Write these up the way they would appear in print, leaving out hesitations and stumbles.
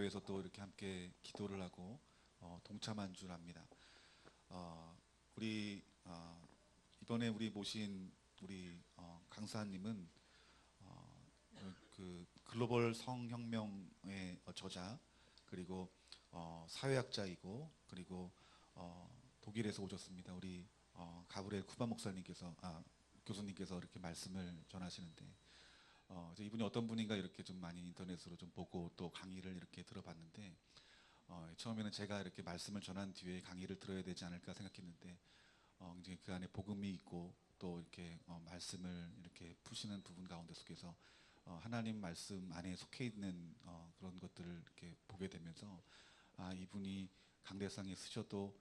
교회에서 또 이렇게 함께 기도를 하고 동참한 줄 압니다. 우리 이번에 우리 모신 우리 강사님은 그 글로벌 성혁명의 저자, 그리고 사회학자이고, 그리고 독일에서 오셨습니다. 우리 가브리엘 쿠바 목사님께서 교수님께서 이렇게 말씀을 전하시는데, 이분이 어떤 분인가 이렇게 좀 많이 인터넷으로 좀 보고 또 강의를 이렇게 들어봤는데, 처음에는 제가 이렇게 말씀을 전한 뒤에 강의를 들어야 되지 않을까 생각했는데, 이제 그 안에 복음이 있고 또 이렇게 말씀을 이렇게 푸시는 부분 가운데 속에서 하나님 말씀 안에 속해 있는 그런 것들을 이렇게 보게 되면서, 이분이 강대상에 쓰셔도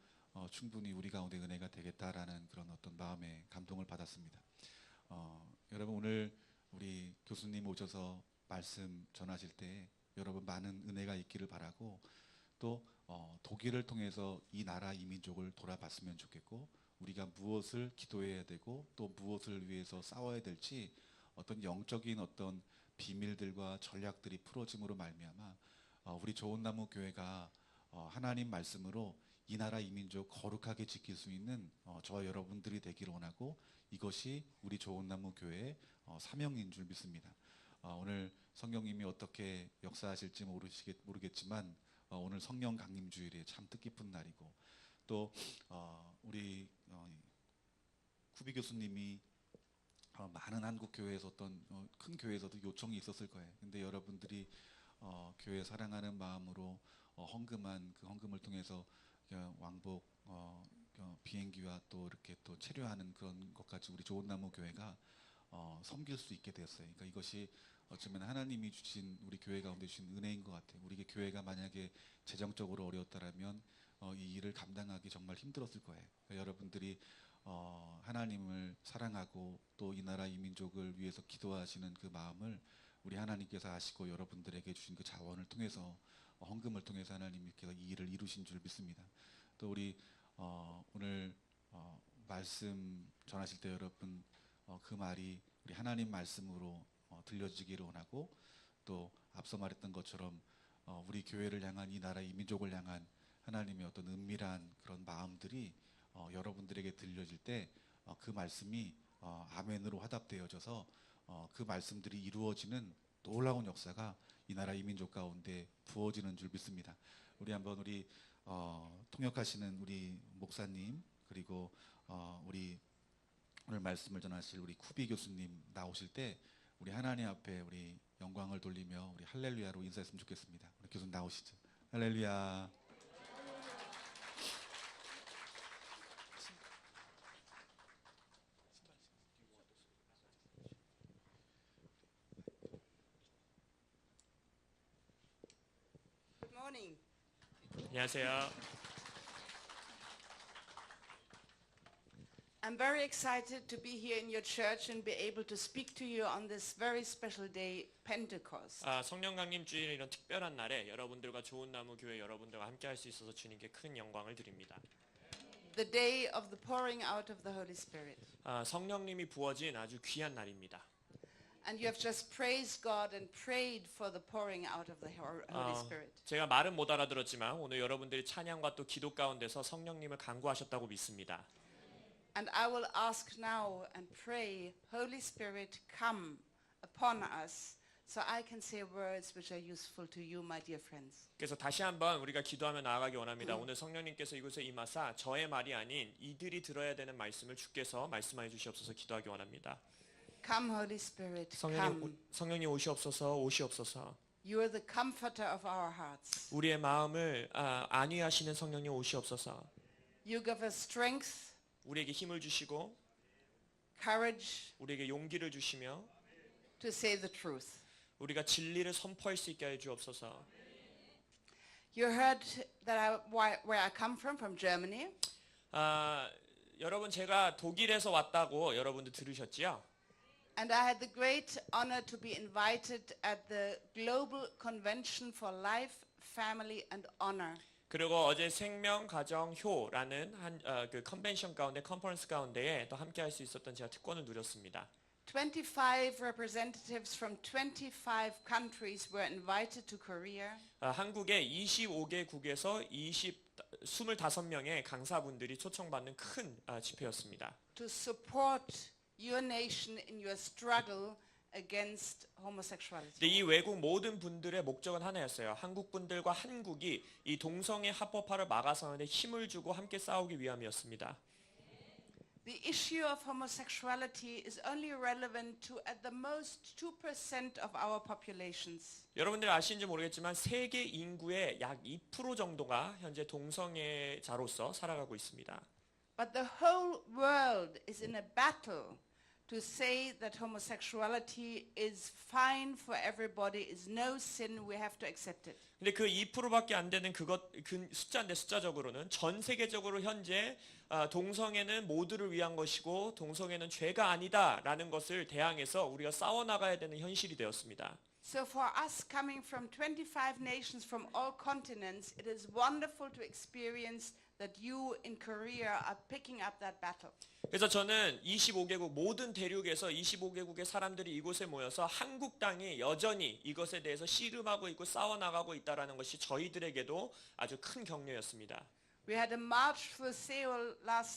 충분히 우리 가운데 은혜가 되겠다라는 그런 어떤 마음의 감동을 받았습니다. 여러분, 오늘 우리 교수님 오셔서 말씀 전하실 때 여러분 많은 은혜가 있기를 바라고, 또 독일을 통해서 이 나라 이 민족을 돌아봤으면 좋겠고, 우리가 무엇을 기도해야 되고 또 무엇을 위해서 싸워야 될지 어떤 영적인 어떤 비밀들과 전략들이 풀어짐으로 말미암아 우리 좋은 나무 교회가 하나님 말씀으로 이 나라 이 민족 거룩하게 지킬 수 있는 저와 여러분들이 되기를 원하고, 이것이 우리 좋은 나무 교회의 사명인 줄 믿습니다. 오늘 성령님이 어떻게 역사하실지 모르겠지만 오늘 성령 강림 주일에 참 뜻깊은 날이고, 또 우리 쿠비 교수님이 많은 한국 교회에서 어떤 큰 교회에서도 요청이 있었을 거예요. 근데 여러분들이 교회 사랑하는 마음으로 헌금한 그 헌금을 통해서 왕복 비행기와 또 이렇게 또 체류하는 그런 것까지 우리 좋은 나무 교회가 섬길 수 있게 되었어요. 그러니까 이것이 어쩌면 하나님이 주신 우리 교회 가운데 주신 은혜인 것 같아요. 우리 교회가 만약에 재정적으로 어려웠다라면 이 일을 감당하기 정말 힘들었을 거예요. 그러니까 여러분들이 하나님을 사랑하고 또 이 나라 이 민족을 위해서 기도하시는 그 마음을 우리 하나님께서 아시고 여러분들에게 주신 그 자원을 통해서 헌금을 통해서 하나님께서 이 일을 이루신 줄 믿습니다. 또 우리 오늘 말씀 전하실 때 여러분 그 말이 우리 하나님 말씀으로 들려지기를 원하고, 또 앞서 말했던 것처럼 우리 교회를 향한 이 나라 이 민족을 향한 하나님의 어떤 은밀한 그런 마음들이 여러분들에게 들려질 때 그 말씀이 아멘으로 화답되어져서 그 말씀들이 이루어지는 놀라운 역사가 이 나라 이 민족 가운데 부어지는 줄 믿습니다. 우리 한번 우리 통역하시는 우리 목사님, 그리고 우리 오늘 말씀을 전하실 우리 쿠비 교수님 나오실 때 우리 하나님 앞에 우리 영광을 돌리며 우리 할렐루야로 인사했으면 좋겠습니다. 우리 교수님 나오시죠. 할렐루야. Good morning. 안녕하세요. I'm very excited to be here in your church and be able to speak to you on this very special day, Pentecost. 성령 강림 주일 이런 특별한 날에 여러분들과 좋은 나무 교회 여러분들과 함께 할 수 있어서 주님께 큰 영광을 드립니다. The day of the pouring out of the Holy Spirit. 성령님이 부어진 아주 귀한 날입니다. And you have just praised God and prayed for the pouring out of the Holy Spirit. 제가 말은 못 알아들었지만 오늘 여러분들이 찬양과 또 기도 가운데서 성령님을 간구하셨다고 믿습니다. And I will ask now and pray, Holy Spirit, come upon us, so I can say words which are useful to you, my dear friends. 그래서 다시 한번 우리가 기도하며 나아가기 원합니다. 오늘 성령님께서 이곳에 임하사 저의 말이 아닌 이들이 들어야 되는 말씀을 주께서 말씀하여 주시옵소서 기도하기 원합니다. Come, Holy Spirit, come. 성령님 오시옵소서 오시옵소서. You are the comforter of our hearts. 우리의 마음을 안위하시는 성령님 오시옵소서. You give us strength, 우리에게 힘을 주시고 courage 우리에게 용기를 주시며 to say the truth. 우리가 진리를 선포할 수 있게 해 주옵소서. You heard that where I come from Germany. 여러분 제가 독일에서 왔다고 여러분들 들으셨지요? And I had the great honor to be invited at the Global Convention for Life, Family and Honor. 그리고 어제 생명 가정 효라는 그 컨벤션 가운데 컨퍼런스 가운데에 또 함께 할 수 있었던 제가 특권을 누렸습니다. 25 representatives from 25 countries were invited to Korea. 한국의 25개국에서 25명의 강사분들이 초청받는 큰 집회였습니다. To support your nation in your struggle against homosexuality. 근데 이 외국 모든 분들의 목적은 하나였어요. 한국 분들과 한국이 이 동성애 합법화를 막아서는데 힘을 주고 함께 싸우기 위함이었습니다. The issue of homosexuality is only relevant to at the most 2% of our populations. 여러분들 아시는지 모르겠지만 세계 인구의 약 2% 정도가 현재 동성애자로서 살아가고 있습니다. But the whole world is in a battle to say that homosexuality is fine for everybody, is no sin, we have to accept it. 근데 그 2%밖에 안 되는 그 숫자인데 숫자적으로는 전 세계적으로 현재 동성애는 모두를 위한 것이고 동성애는 죄가 아니다라는 것을 대항해서 우리가 싸워나가야 되는 현실이 되었습니다. So for us coming from 25 nations from all continents, it is wonderful to experience that you in Korea are picking up that battle. 그래서 저는 25개국 모든 대륙에서 25개국의 사람들이 이곳에 모여서 한국 땅이 여전히 이것에 대해서 씨름하고 있고 싸워나가고 있다는 것이 저희들에게도 아주 큰 격려였습니다. We had a march through Seoul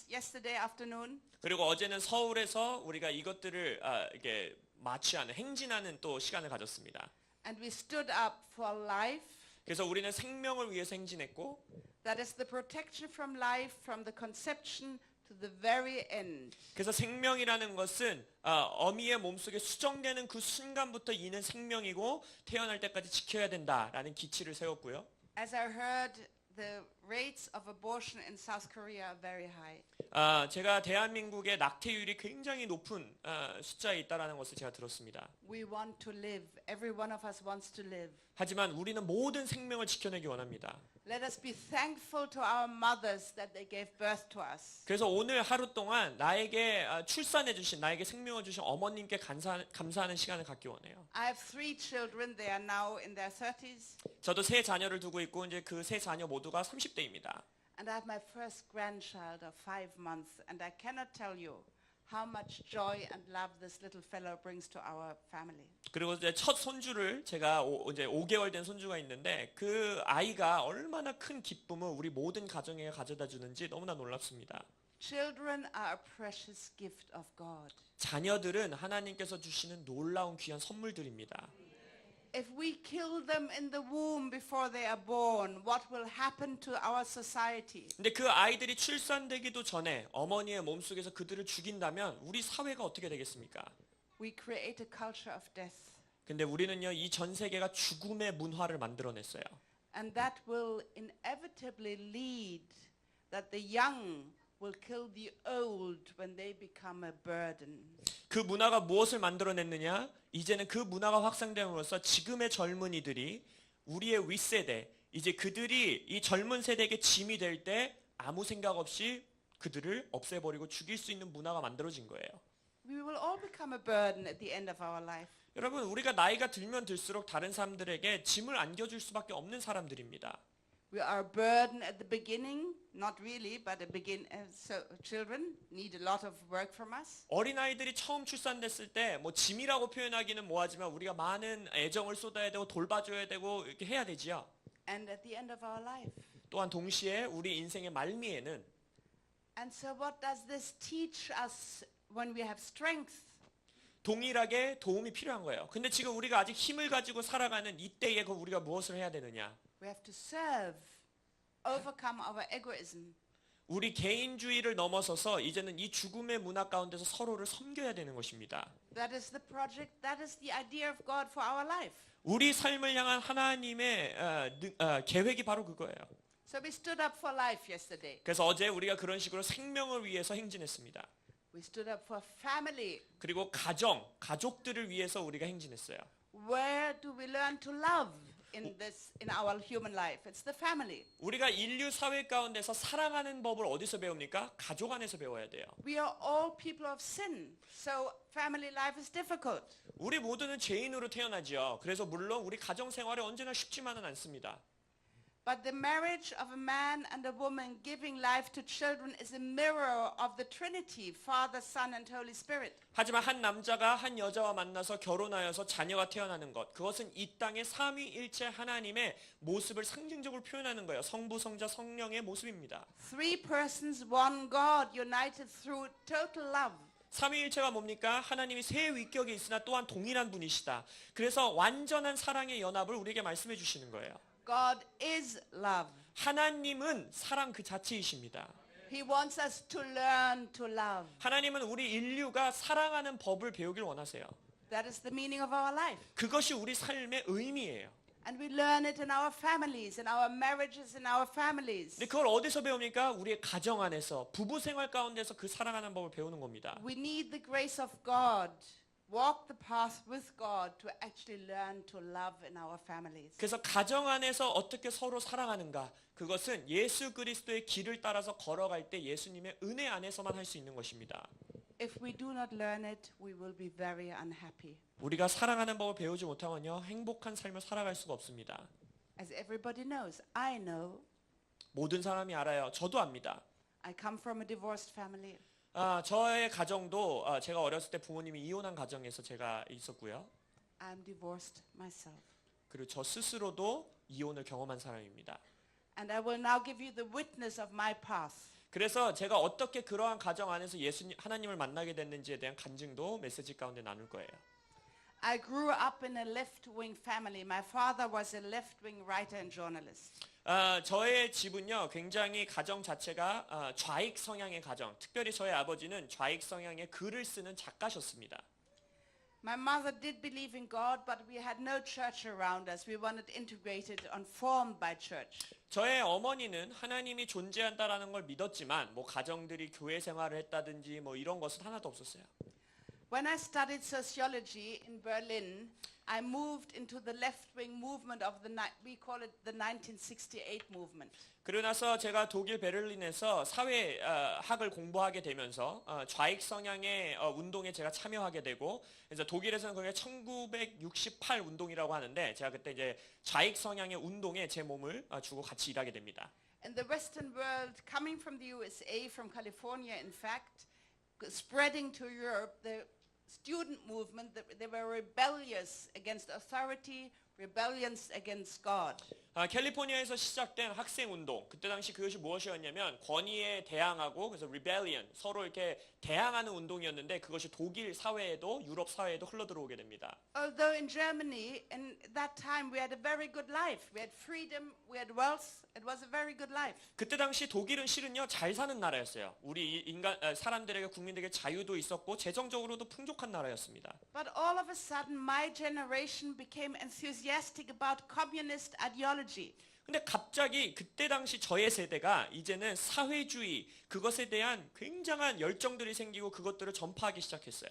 yesterday afternoon. 그리고 어제는 서울에서 우리가 이것들을 이렇게 마취하는 행진하는 또 시간을 가졌습니다. And we stood up for life. 그래서 우리는 생명을 위해서 행진했고 That is the protection from life from the conception to the very end. 그래서 생명이라는 것은 어미의 몸속에 수정되는 그 순간부터 이는 생명이고 태어날 때까지 지켜야 된다라는 기치를 세웠고요. As I heard, the rates of abortion in South Korea are very high. 제가 대한민국의 낙태율이 굉장히 높은 숫자에 있다라는 것을 제가 들었습니다. We want to live. Every one of us wants to live. 하지만 우리는 모든 생명을 지켜내기 원합니다. Let us be thankful to our mothers that they gave birth to us. 그래서 오늘 하루 동안 나에게 출산해 주신 나에게 생명을 주신 어머님께 감사하는 시간을 갖기 원해요. I have 3 children. They are now in their 30s. 저도 3 자녀를 두고 있고 이제 그 3 자녀 모두가 30대입니다. And I have my first grandchild of 5 months. And I cannot tell you how much joy and love this little fellow brings to our family. 그리고 이제 첫 손주를 제가 이제 5개월 된 손주가 있는데 그 아이가 얼마나 큰 기쁨을 우리 모든 가정에 가져다 주는지 너무나 놀랍습니다. Children are a precious gift of God. 자녀들은 하나님께서 주시는 놀라운 귀한 선물들입니다. If we kill them in the womb before they are born, what will happen to our society? 근데 그 아이들이 출산되기도 전에 어머니의 몸속에서 그들을 죽인다면 우리 사회가 어떻게 되겠습니까? We create a culture of death. 근데 우리는요 이 전 세계가 죽음의 문화를 만들어냈어요. And that will inevitably lead that the young will kill the old when they become a burden. 그 문화가 무엇을 만들어냈느냐? 이제는 그 문화가 확산됨으로써 지금의 젊은이들이 우리의 윗세대, 이제 그들이 이 젊은 세대에게 짐이 될 때 아무 생각 없이 그들을 없애버리고 죽일 수 있는 문화가 만들어진 거예요. We will all become a burden at the end of our life. 여러분, 우리가 나이가 들면 들수록 다른 사람들에게 짐을 안겨줄 수밖에 없는 사람들입니다. We are a burden at the beginning, not really, but so children need a lot of work from us. 어린아이들이 처음 출산됐을 때 뭐 짐이라고 표현하기는 뭐하지만 우리가 많은 애정을 쏟아야 되고 돌봐줘야 되고 이렇게 해야 되지요. And at the end of our life. 또한 동시에 우리 인생의 말미에는 And so what does this teach us when we have strength? 동일하게 도움이 필요한 거예요. 근데 지금 우리가 아직 힘을 가지고 살아가는 이때에 우리가 무엇을 해야 되느냐? We have to serve, overcome our egoism. 우리 개인주의를 넘어서서 이제는 이 죽음의 문화 가운데서 서로를 섬겨야 되는 것입니다. That is the project, that is the idea of God for our life. 우리 삶을 향한 하나님의 계획이 바로 그거예요. So we stood up for life yesterday. 그래서 어제 우리가 그런 식으로 생명을 위해서 행진했습니다. We stood up for family. 그리고 가족들을 위해서 우리가 행진했어요. Where do we learn to love in our human life? It's the family. 우리가 인류 사회 가운데서 사랑하는 법을 어디서 배웁니까? 가족 안에서 배워야 돼요. We are all people of sin, so family life is difficult. 우리 모두는 죄인으로 태어나지요. 그래서 물론 우리 가정 생활이 언제나 쉽지만은 않습니다. But the marriage of a man and a woman giving life to children is a mirror of the Trinity, Father, Son, and Holy Spirit. 하지만 한 남자가 한 여자와 만나서 결혼하여서 자녀가 태어나는 것, 그것은 이 땅의 삼위일체 하나님의 모습을 상징적으로 표현하는 거예요. 성부, 성자, 성령의 모습입니다. Three persons, one God, united through total love. 삼위일체가 뭡니까? 하나님이 세 위격이 있으나 또한 동일한 분이시다. 그래서 완전한 사랑의 연합을 우리에게 말씀해 주시는 거예요. God is love. 하나님은 사랑 그 자체이십니다. He wants us to learn to love. 하나님은 우리 인류가 사랑하는 법을 배우길 원하세요. That is the meaning of our life. 그것이 우리 삶의 의미예요. And we learn it in our families, in our marriages, in our families. 근데 그걸 어디서 배웁니까? 우리의 가정 안에서, 부부 생활 가운데서 그 사랑하는 법을 배우는 겁니다. We need the grace of God. Walk the path with God to actually learn to love in our families. 그래서 가정 안에서 어떻게 서로 사랑하는가, 그것은 예수 그리스도의 길을 따라서 걸어갈 때 예수님의 은혜 안에서만 할 수 있는 것입니다. If we do not learn it, we will be very unhappy. 우리가 사랑하는 법을 배우지 못하면요, 행복한 삶을 살아갈 수가 없습니다. As everybody knows, I know, 모든 사람이 알아요. 저도 압니다. I come from a divorced family. 저의 가정도 제가 어렸을 때 부모님이 이혼한 가정에서 제가 있었고요. I'm divorced myself. 그리고 저 스스로도 이혼을 경험한 사람입니다. And I will now give you the witness of my path. 그래서 제가 어떻게 그러한 가정 안에서 하나님을 만나게 됐는지에 대한 간증도 메시지 가운데 나눌 거예요. I grew up in a left-wing family. My father was a left-wing writer and journalist. 저의 집은요, 굉장히 가정 자체가 좌익 성향의 가정, 특별히 저의 아버지는 좌익 성향의 글을 쓰는 작가셨습니다. My mother did believe in God, but we had no church around us. We weren't integrated and formed by church. 저의 어머니는 하나님이 존재한다라는 걸 믿었지만, 뭐 가정들이 교회 생활을 했다든지 뭐 이런 것은 하나도 없었어요. When I studied sociology in Berlin, I moved into the left-wing movement of we call it the 1968 movement. 그러고 나서 제가 독일 베를린에서 사회학을 공부하게 되면서 좌익 성향의 운동에 제가 참여하게 되고, 그래서 독일에서는 그게 1968 운동이라고 하는데, 제가 그때 이제 좌익 성향의 운동에 제 몸을 주고 같이 일하게 됩니다. In the Western world, coming from the USA, from California, in fact, spreading to Europe, the student movement, they were rebellious against authority, rebellious against God. 캘리포니아에서 시작된 학생 운동, 그때 당시 그것이 무엇이었냐면 권위에 대항하고, 그래서 rebellion, 서로 이렇게 대항하는 운동이었는데, 그것이 독일 사회에도 유럽 사회에도 흘러들어오게 됩니다. Although in Germany, in that time, we had a very good life. We had freedom, we had wealth. It was a very good life. 그때 당시 독일은 실은요, 잘 사는 나라였어요. 우리 사람들에게, 국민들에게 자유도 있었고 재정적으로도 풍족한 나라였습니다. But all of a sudden, my generation became enthusiastic about communist ideology. 근데 갑자기 그때 당시 저의 세대가 이제는 사회주의, 그것에 대한 굉장한 열정들이 생기고 그것들을 전파하기 시작했어요.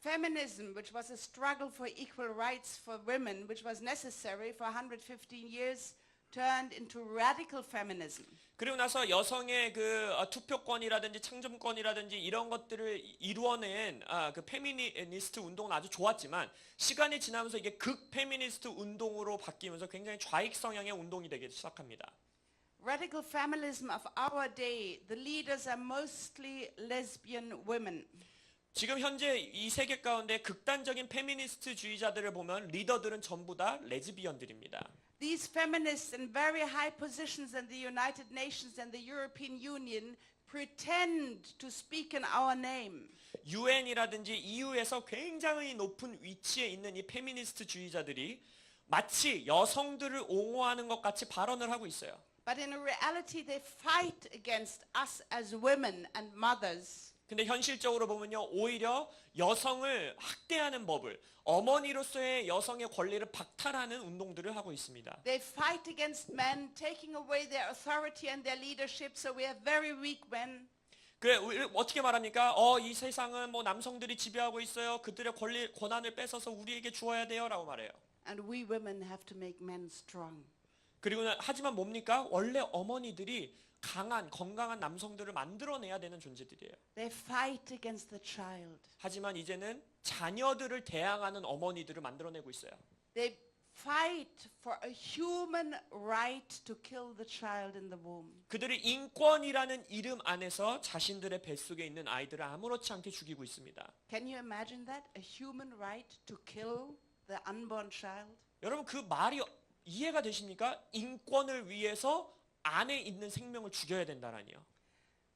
Feminism, which was a struggle for equal rights for women, which was necessary for 115 years, turned into radical feminism. 그리고 나서 여성의 그 투표권이라든지 창조권이라든지 이런 것들을 이루어낸 그 페미니스트 운동은 아주 좋았지만, 시간이 지나면서 이게 극 페미니스트 운동으로 바뀌면서 굉장히 좌익 성향의 운동이 되기 시작합니다. Radical feminism of our day, the leaders are mostly lesbian women. 지금 현재 이 세계 가운데 극단적인 페미니스트주의자들을 보면 리더들은 전부 다 레즈비언들입니다. These feminists in very high positions in the United Nations and the European Union pretend to speak in our name. 유엔이라든지 EU에서 굉장히 높은 위치에 있는 이 페미니스트주의자들이 마치 여성들을 옹호하는 것 같이 발언을 하고 있어요. But in reality they fight against us as women and mothers. 근데 현실적으로 보면요, 오히려 여성을 학대하는 법을, 어머니로서의 여성의 권리를 박탈하는 운동들을 하고 있습니다. They fight against men, taking away their authority and their leadership, so we have very weak men. 어떻게 말합니까? 이 세상은 뭐 남성들이 지배하고 있어요. 그들의 권한을 뺏어서 우리에게 주어야 돼요. 라고 말해요. And we women have to make men strong. 그리고 하지만 뭡니까? 원래 어머니들이 강한, 건강한 남성들을 만들어내야 되는 존재들이에요. They fight against the child. 하지만 이제는 자녀들을 대항하는 어머니들을 만들어내고 있어요. They fight for a human right to kill the child in the womb. 그들이 인권이라는 이름 안에서 자신들의 뱃속에 있는 아이들을 아무렇지 않게 죽이고 있습니다. Can you imagine that? A human right to kill the unborn child? 여러분 그 말이 이해가 되십니까? 인권을 위해서 안에 있는 생명을 죽여야 된다라니요.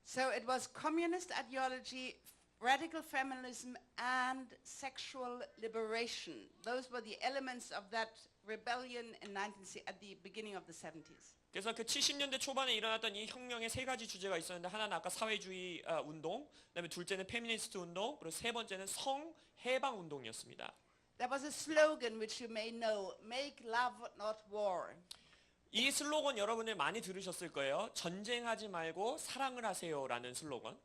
So it was communist ideology, radical feminism, and sexual liberation. Those were the elements of that rebellion in at the beginning of the 70s. 그래서 그 70년대 초반에 일어났던 이 혁명의 세 가지 주제가 있었는데 하나는 아까 사회주의 운동, 그다음에 둘째는 페미니스트 운동, 그리고 세 번째는 성 해방 운동이었습니다. There was a slogan which you may know, make love not war. 이 슬로건 여러분들 많이 들으셨을 거예요. 전쟁하지 말고 사랑을 하세요라는 슬로건.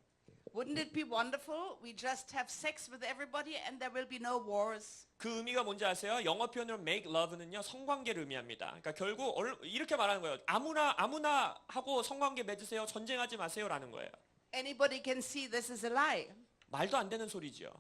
Wouldn't it be wonderful? We just have sex with everybody and there will be no wars. 그 의미가 뭔지 아세요? 영어 표현으로 make love는요 성관계를 의미합니다. 그러니까 결국 이렇게 말하는 거예요. 아무나 하고 성관계 맺으세요. 전쟁하지 마세요라는 거예요. Anybody can see this is a lie. 말도 안 되는 소리죠.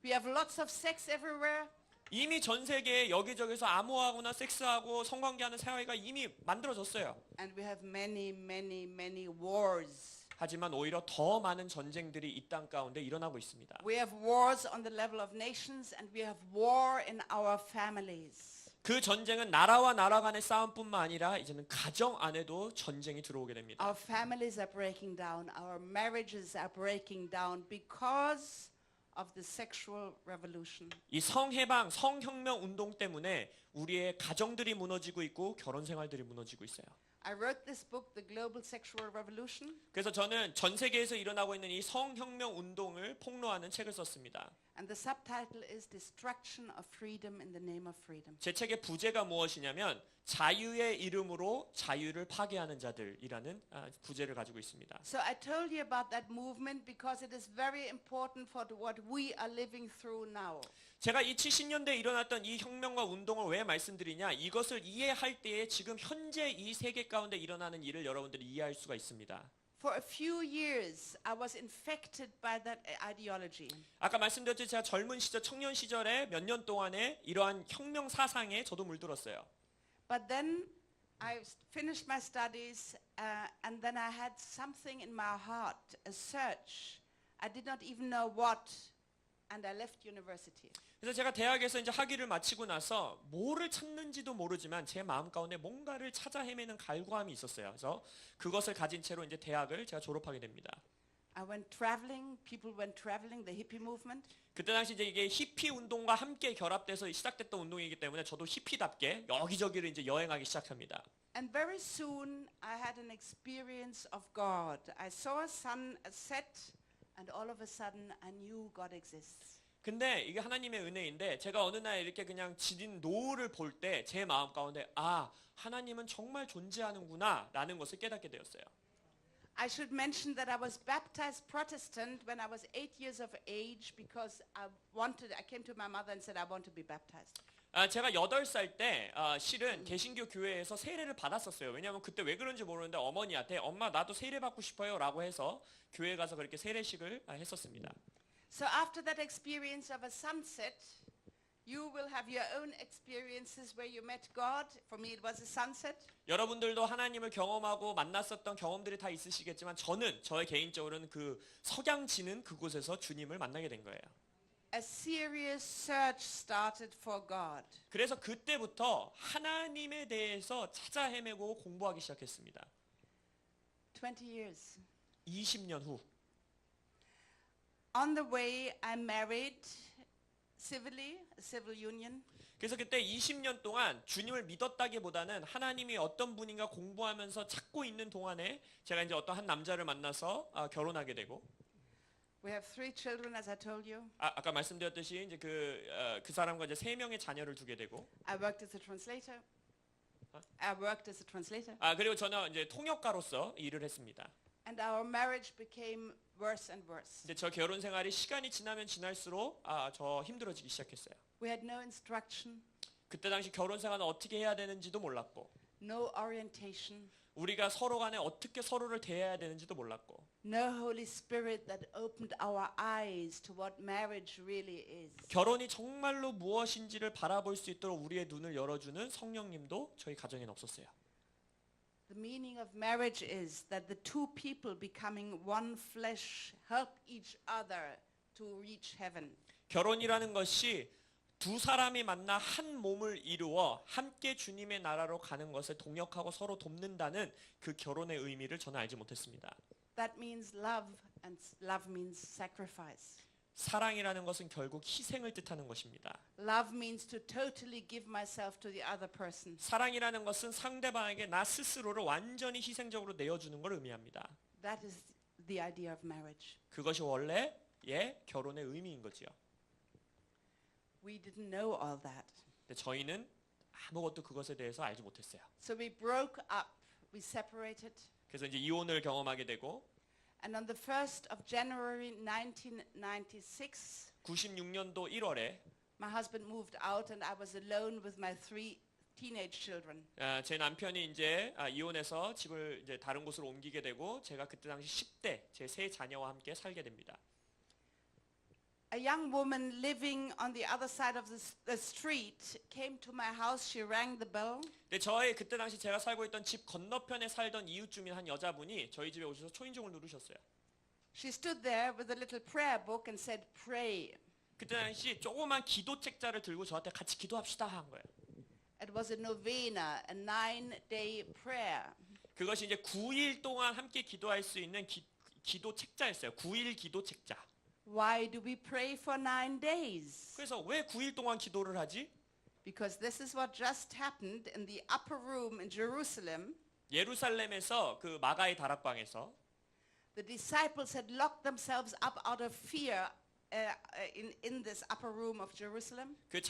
We have lots of sex everywhere. 이미 전 세계에 여기저기서 암호하거나 섹스하고 성관계하는 사회가 이미 만들어졌어요. And we have many wars. 하지만 오히려 더 많은 전쟁들이 이 땅 가운데 일어나고 있습니다. We have wars on the level of nations and we have war in our families. 그 전쟁은 나라와 나라 간의 싸움뿐만 아니라 이제는 가정 안에도 전쟁이 들어오게 됩니다. Our families are breaking down. Our marriages are breaking down because of the sexual revolution. 이 성해방, 성혁명 운동 때문에 우리의 가정들이 무너지고 있고 결혼 생활들이 무너지고 있어요. I wrote this book, The Global Sexual Revolution, 그래서 저는 전 세계에서 일어나고 있는 이 성혁명 운동을 폭로하는 책을 썼습니다. and the subtitle is Destruction of Freedom in the Name of Freedom. 제 책의 부제가 무엇이냐면 자유의 이름으로 자유를 파괴하는 자들이라는 부제를 가지고 있습니다. So I told you about that movement because it is very important for what we are living through now. 제가 이 70년대에 일어났던 이 혁명과 운동을 왜 말씀드리냐? 이것을 이해할 때에 지금 현재 이 세계 가운데 일어나는 일을 여러분들이 이해할 수가 있습니다. For a few years, I was infected by that ideology. 아까 말씀드렸듯이 제가 젊은 시절, 청년 시절에 몇 년 동안에 이러한 혁명 사상에 저도 물들었어요. But then I finished my studies and then I had something in my heart, a search. I did not even know what and I left university. 그래서 제가 대학에서 이제 학위를 마치고 나서 뭐를 찾는지도 모르지만 제 마음 가운데 뭔가를 찾아 헤매는 갈구함이 있었어요. 그래서 그것을 가진 채로 이제 대학을 제가 졸업하게 됩니다. I went traveling, people went traveling, the hippie movement. 그때 당시 이제 이게 히피 운동과 함께 결합돼서 시작됐던 운동이기 때문에 저도 히피답게 여기저기를 이제 여행하기 시작합니다. And very soon I had an experience of God. I saw a sun set and all of a sudden I knew God exists. 근데 이게 하나님의 은혜인데 제가 어느 날 이렇게 그냥 지린 노을을 볼 때 제 마음 가운데 하나님은 정말 존재하는구나 라는 것을 깨닫게 되었어요. I should mention that I was baptized Protestant when I was 8 years of age because I came to my mother and said I want to be baptized. 제가 8살 때 실은 개신교 교회에서 세례를 받았었어요. 왜냐하면 그때 왜 그런지 모르는데 어머니한테 엄마 나도 세례 받고 싶어요 라고 해서 교회 가서 그렇게 세례식을 했었습니다. So after that experience of a sunset, you will have your own experiences where you met God. For me it was a sunset. 여러분들도 하나님을 경험하고 만났었던 경험들이 다 있으시겠지만 저의 개인적으로는 그 석양 지는 그곳에서 주님을 만나게 된 거예요. A serious search started for God. 그래서 그때부터 하나님에 대해서 찾아 헤매고 공부하기 시작했습니다. 20 years. 20년 후. On the way I married civilly, a civil union. 그래서 그때 20년 동안 주님을 믿었다기보다는 하나님이 어떤 분인가 공부하면서 찾고 있는 동안에 제가 이제 어떤 한 남자를 만나서 결혼하게 되고 We have 3 children as I told you. 아까 말씀드렸듯이 이제 그 사람과 이제 3명의 자녀를 두게 되고 I worked as a translator. 그리고 저는 이제 통역가로서 일을 했습니다. And our marriage became worse and worse. 근데 저 결혼 생활이 시간이 지나면 지날수록 저 힘들어지기 시작했어요. We had no instruction, 그때 당시 결혼 생활은 어떻게 해야 되는지도 몰랐고 no orientation, 우리가 서로 간에 어떻게 서로를 대해야 되는지도 몰랐고 No Holy Spirit that opened our eyes to what marriage really is. 결혼이 정말로 무엇인지를 바라볼 수 있도록 우리의 눈을 열어주는 성령님도 저희 가정에는 없었어요. The meaning of marriage is that the two people becoming one flesh help each other to reach heaven. 결혼이라는 것이 두 사람이 만나 한 몸을 이루어 함께 주님의 나라로 가는 것을 동역하고 서로 돕는다는 그 결혼의 의미를 저는 알지 못했습니다. That means love, and love means sacrifice. 사랑이라는 것은 결국 희생을 뜻하는 것입니다. Love means to totally give myself to the other person. 사랑이라는 것은 상대방에게 나 스스로를 완전히 희생적으로 내어주는 걸 의미합니다. That is the idea of marriage. 그것이 원래 결혼의 의미인 거지요. We didn't know all that. 근데 저희는 아무것도 그것에 대해서 알지 못했어요. So we broke up, we separated, 그래서 이제 이혼을 경험하게 되고 and on the 1st of January 1996, 96년도 1월에 my husband moved out and I was alone with my 3 teenage children. 제 남편이 이제 이혼해서 집을 이제 다른 곳으로 옮기게 되고 제가 그때 당시 10대 제 세 자녀와 함께 살게 됩니다. A young woman living on the other side of the street came to my house. She rang the bell. 근데 저의 그때 당시 제가 살고 있던 집 건너편에 살던 이웃 주민 한 여자분이 저희 집에 오셔서 초인종을 누르셨어요. She stood there with a little prayer book and said, "Pray." 그때 당시 조그만 기도 책자를 들고 저한테 같이 기도합시다 한 거예요. It was a novena, a 9-day prayer. 그것이 이제 9일 동안 함께 기도할 수 있는 기도 책자였어요. 9일 기도 책자. Why do we pray for 9 days? 그래서 왜 9일 동안 기도를 하지? Because this is what just happened in the upper room in Jerusalem. 예루살렘에서 그 마가의 다락방에서 The disciples had locked themselves up out of fear in this upper room of Jerusalem. 그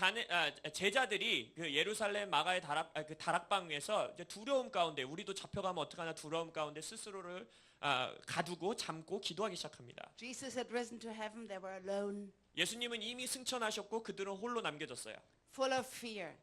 제자들이 그 예루살렘 마가의 그 다락방에서 이제 두려움 가운데 우리도 잡혀가면 어떡하나 두려움 가운데 스스로를 가두고 잠고 기도하기 시작합니다. Jesus had risen to heaven. They were alone, 예수님은 이미 승천하셨고 그들은 홀로 남겨졌어요. full of fear.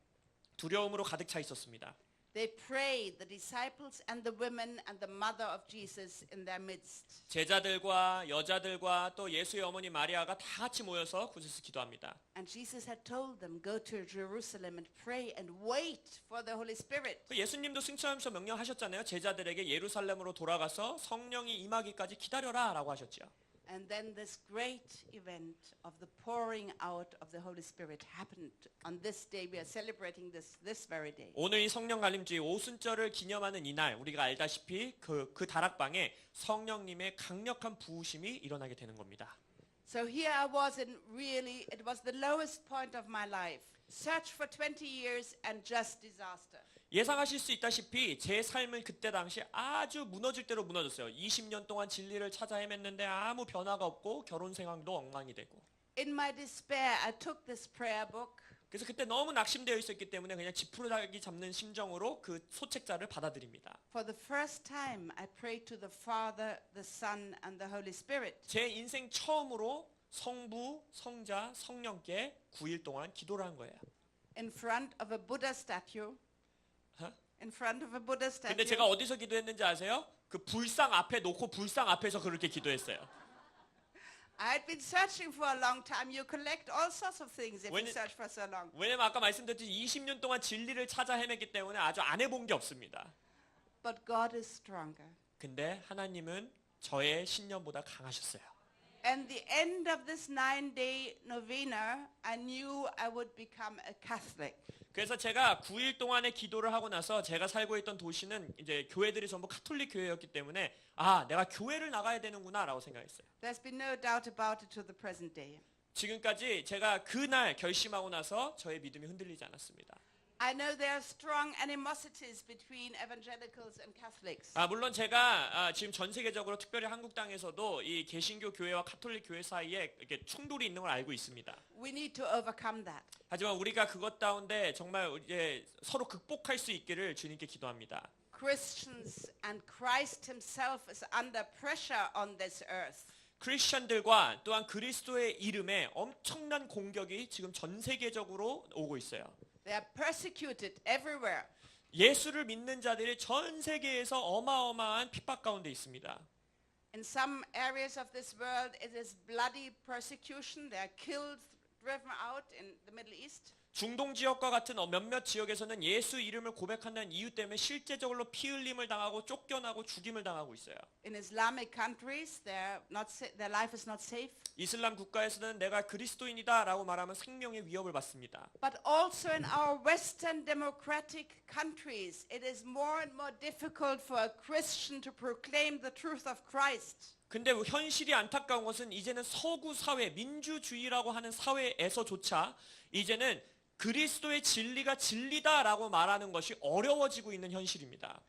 두려움으로 가득 차 있었습니다. They prayed, the disciples and the women and the mother of Jesus in their midst. 제자들과 여자들과 또 예수의 어머니 마리아가 다 같이 모여서 그곳에서 기도합니다. And Jesus had told them, go to Jerusalem and pray and wait for the Holy Spirit. 예수님도 승천하면서 명령하셨잖아요. 제자들에게 예루살렘으로 돌아가서 성령이 임하기까지 기다려라라고 하셨죠. And then this great event of the pouring out of the Holy Spirit happened on this day. We are celebrating this very day. 오늘 이 성령 갈림주의 오순절을 기념하는 이날 우리가 알다시피 그 다락방에 성령님의 강력한 부으심이 일어나게 되는 겁니다. So here I was it was the lowest point of my life. Search for 20 years and just disaster. 예상하실 수 있다시피 제 삶은 그때 당시 아주 무너질 대로 무너졌어요. 20년 동안 진리를 찾아 헤맸는데 아무 변화가 없고 결혼 생활도 엉망이 되고. In my despair, I took this prayer book. 그래서 그때 너무 낙심되어 있었기 때문에 그냥 지푸라기 잡는 심정으로 그 소책자를 받아들입니다. For the first time, I prayed to the Father, the Son, and the Holy Spirit. 제 인생 처음으로 성부, 성자, 성령께 9일 동안 기도를 한 거예요. In front of a Buddha statue. In front of a Buddha statue. 근데 제가 어디서 기도했는지 아세요? 그 불상 앞에 놓고 불상 앞에서 그렇게 기도했어요. I had been searching for a long time. You collect all sorts of things if you search for so long. 왜냐면 아까 말씀드렸듯이 20년 동안 진리를 찾아 헤맸기 때문에 아주 안 해본 게 없습니다. But God is stronger. 근데 하나님은 저의 신념보다 강하셨어요. And the end of this 9-day novena, I knew I would become a Catholic. 그래서 제가 9일 동안의 기도를 하고 나서 제가 살고 있던 도시는 이제 교회들이 전부 카톨릭 교회였기 때문에 내가 교회를 나가야 되는구나라고 생각했어요. There's been no doubt about it to the present day. 지금까지 제가 그날 결심하고 나서 저의 믿음이 흔들리지 않았습니다. I know there are strong animosities between evangelicals and Catholics. 물론 제가 지금 전 세계적으로 특별히 한국 땅에서도 이 개신교 교회와 카톨릭 교회 사이에 이렇게 충돌이 있는 걸 알고 있습니다. We need to overcome that. 하지만 우리가 그것 가운데 정말 이제 서로 극복할 수 있기를 주님께 기도합니다. Christians and Christ himself is under pressure on this earth. 크리스천들과 또한 그리스도의 이름에 엄청난 공격이 지금 전 세계적으로 오고 있어요. They are persecuted everywhere. 예수를 믿는 자들이 전 세계에서 어마어마한 핍박 가운데 있습니다. In some areas of this world, it is bloody persecution. They are killed, driven out in the Middle East. 중동 지역과 같은 몇몇 지역에서는 예수 이름을 고백한다는 이유 때문에 실제적으로 피 흘림을 당하고 쫓겨나고 죽임을 당하고 있어요. In Islamic countries, their life is not safe. 이슬람 국가에서는 내가 그리스도인이다라고 말하면 생명의 위협을 받습니다. But also in our Western democratic countries, it is more and more difficult for a Christian to proclaim the truth of Christ. 근데 현실이 안타까운 것은 이제는 서구 사회, 민주주의라고 하는 사회에서조차 이제는 그리스도의 진리가 진리다라고 말하는 것이 어려워지고 있는 현실입니다.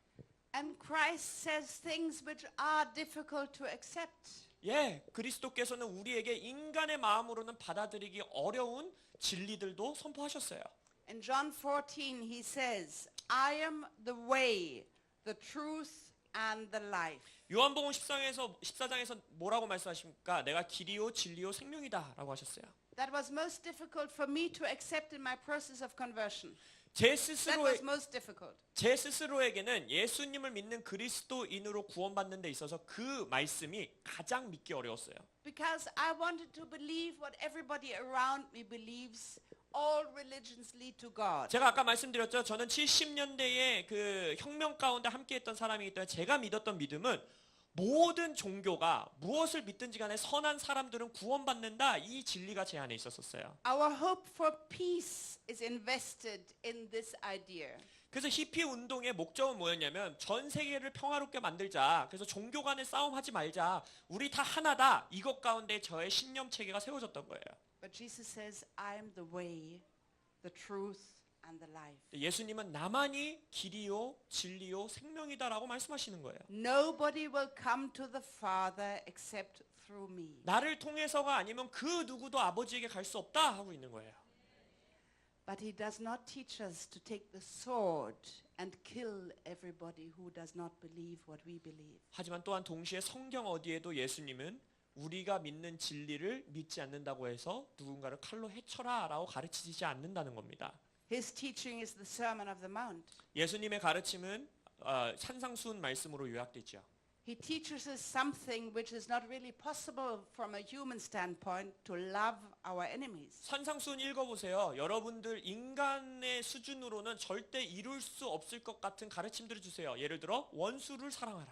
And Christ says things which are difficult to accept. 예, 그리스도께서는 우리에게 인간의 마음으로는 받아들이기 어려운 진리들도 선포하셨어요. In John 14, he says, I am the way, the truth, and the life. 요한복음 14장에서 뭐라고 말씀하십니까? 내가 길이요 진리요 생명이다라고 하셨어요. That was most difficult for me to accept in my process of conversion. 제 That was most difficult. 스스로에게는 예수님을 믿는 그리스도인으로 구원받는 데 있어서 그 말씀이 가장 믿기 어려웠어요. Because I wanted to believe what everybody around me believes. All religions lead to God. 제가 아까 말씀드렸죠. 저는 70년대에 그 혁명 가운데 함께했던 사람이기 때문에 제가 믿었던 믿음은 모든 종교가 무엇을 믿든지 간에 선한 사람들은 구원받는다. 이 진리가 제 안에 있었어요. Our hope for peace is invested in this idea. 그래서 히피 운동의 목적은 뭐였냐면 전 세계를 평화롭게 만들자. 그래서 종교 간의 싸움하지 말자. 우리 다 하나다. 이것 가운데 저의 신념 체계가 세워졌던 거예요. But Jesus says, I am the way, the truth, and the life. 예수님은 나만이 길이요 진리요 생명이다라고 말씀하시는 거예요. Nobody will come to the Father except through me. 나를 통해서가 아니면 그 누구도 아버지에게 갈 수 없다 하고 있는 거예요. But he does not teach us to take the sword and kill everybody who does not believe what we believe. 하지만 또한 동시에 성경 어디에도 예수님은 우리가 믿는 진리를 믿지 않는다고 해서 누군가를 칼로 해쳐라라고 가르치지 않는다는 겁니다. His teaching is the Sermon of the Mount. 예수님의 가르침은 산상수훈 말씀으로 요약되죠. He teaches us something which is not really possible from a human standpoint to love our enemies. 산상수훈 읽어보세요. 여러분들 인간의 수준으로는 절대 이룰 수 없을 것 같은 가르침들을 주세요. 예를 들어 원수를 사랑하라.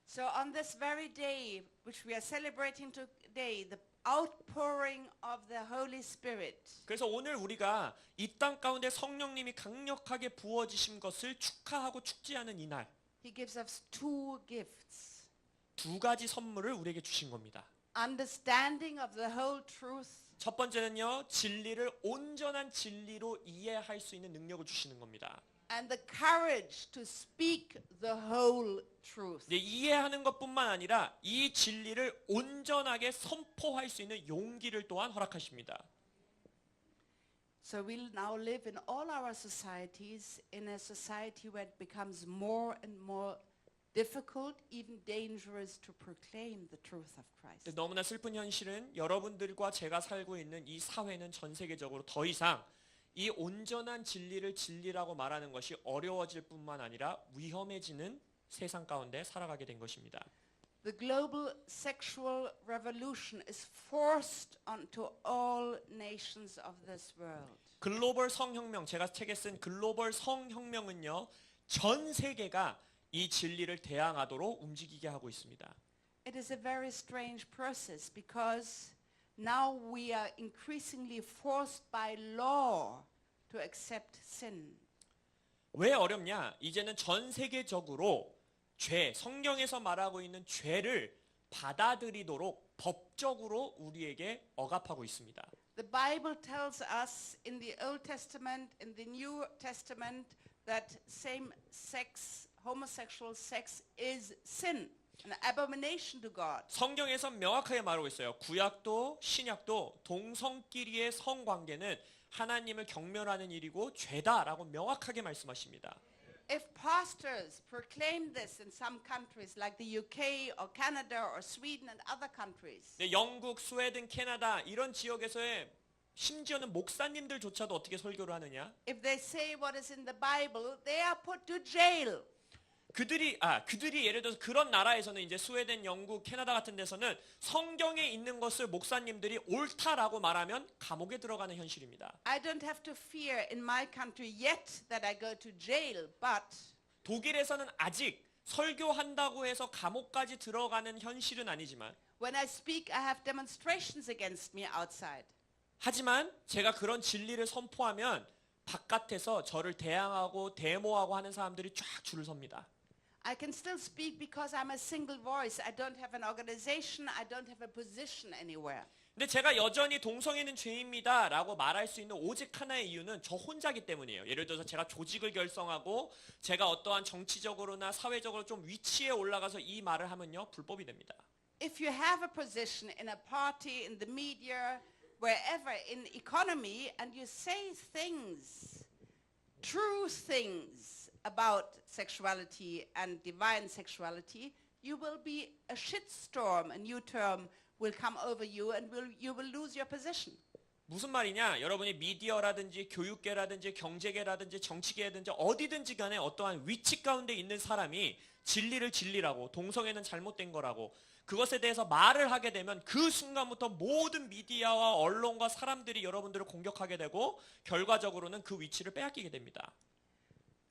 So on this very day which we are celebrating today, the outpouring of the Holy Spirit, 그래서 오늘 우리가 이 땅 가운데 성령님이 강력하게 부어지신 것을 축하하고 축제하는 이날 he gives us two gifts. 두 가지 선물을 우리에게 주신 겁니다. Understanding of the whole truth 첫 번째는요, 진리를 온전한 진리로 이해할 수 있는 능력을 주시는 겁니다. and the courage to speak the whole truth. 이해하는 것뿐만 아니라 이 진리를 온전하게 선포할 수 있는 용기를 또한 허락하십니다. So we'll now live in all our societies in a society where it becomes more and more difficult, even dangerous to proclaim the truth of Christ. 너무나 슬픈 현실은 여러분들과 제가 살고 있는 이 사회는 전 세계적으로 더 이상 이 온전한 진리를 진리라고 말하는 것이 어려워질 뿐만 아니라 위험해지는 세상 가운데 살아가게 된 것입니다. The global sexual revolution is forced onto all nations of this world. 글로벌 성혁명, 제가 책에 쓴 글로벌 성혁명은요, 전 세계가 이 진리를 대항하도록 움직이게 하고 있습니다. It is a very strange process because now we are increasingly forced by law to accept sin. 왜 어렵냐? 이제는 전 세계적으로 죄, 성경에서 말하고 있는 죄를 받아들이도록 법적으로 우리에게 억압하고 있습니다. The Bible tells us in the Old Testament, in the New Testament, that same-sex, homosexual sex is sin, an abomination to God. 성경에서 명확하게 말하고 있어요. 구약도 신약도 동성끼리의 성관계는 하나님을 경멸하는 일이고 죄다라고 명확하게 말씀하십니다. If pastors proclaim this in some countries like the UK or Canada or Sweden and other countries, 영국, 스웨덴, 캐나다 이런 지역에서의 심지어는 목사님들조차도 어떻게 설교를 하느냐? if they say what is in the Bible, they are put to jail. 그들이 예를 들어서 그런 나라에서는 이제 스웨덴, 영국, 캐나다 같은 데서는 성경에 있는 것을 목사님들이 옳다라고 말하면 감옥에 들어가는 현실입니다. I don't have to fear in my country yet that I go to jail, but 독일에서는 아직 설교한다고 해서 감옥까지 들어가는 현실은 아니지만 when I speak, I have demonstrations against me outside. 하지만 제가 그런 진리를 선포하면 바깥에서 저를 대항하고 데모하고 하는 사람들이 쫙 줄을 섭니다. I can still speak because I'm a single voice. I don't have an organization. I don't have a position anywhere. 근데 제가 여전히 동성애는 죄입니다 라고 말할 수 있는 오직 하나의 이유는 저 혼자기 때문이에요. 예를 들어서 제가 조직을 결성하고 제가 어떠한 정치적으로나 사회적으로 좀 위치에 올라가서 이 말을 하면요 불법이 됩니다. If you have a position in a party, in the media, wherever in economy, and you say things, true things about sexuality and divine sexuality, you will be a shitstorm, a new term will come over you and you will lose your position. 무슨 말이냐? 여러분이 미디어라든지 교육계라든지 경제계라든지 정치계라든지 어디든지 간에 어떠한 위치 가운데 있는 사람이 진리를 진리라고 동성애는 잘못된 거라고 그것에 대해서 말을 하게 되면 그 순간부터 모든 미디어와 언론과 사람들이 여러분들을 공격하게 되고 결과적으로는 그 위치를 빼앗기게 됩니다.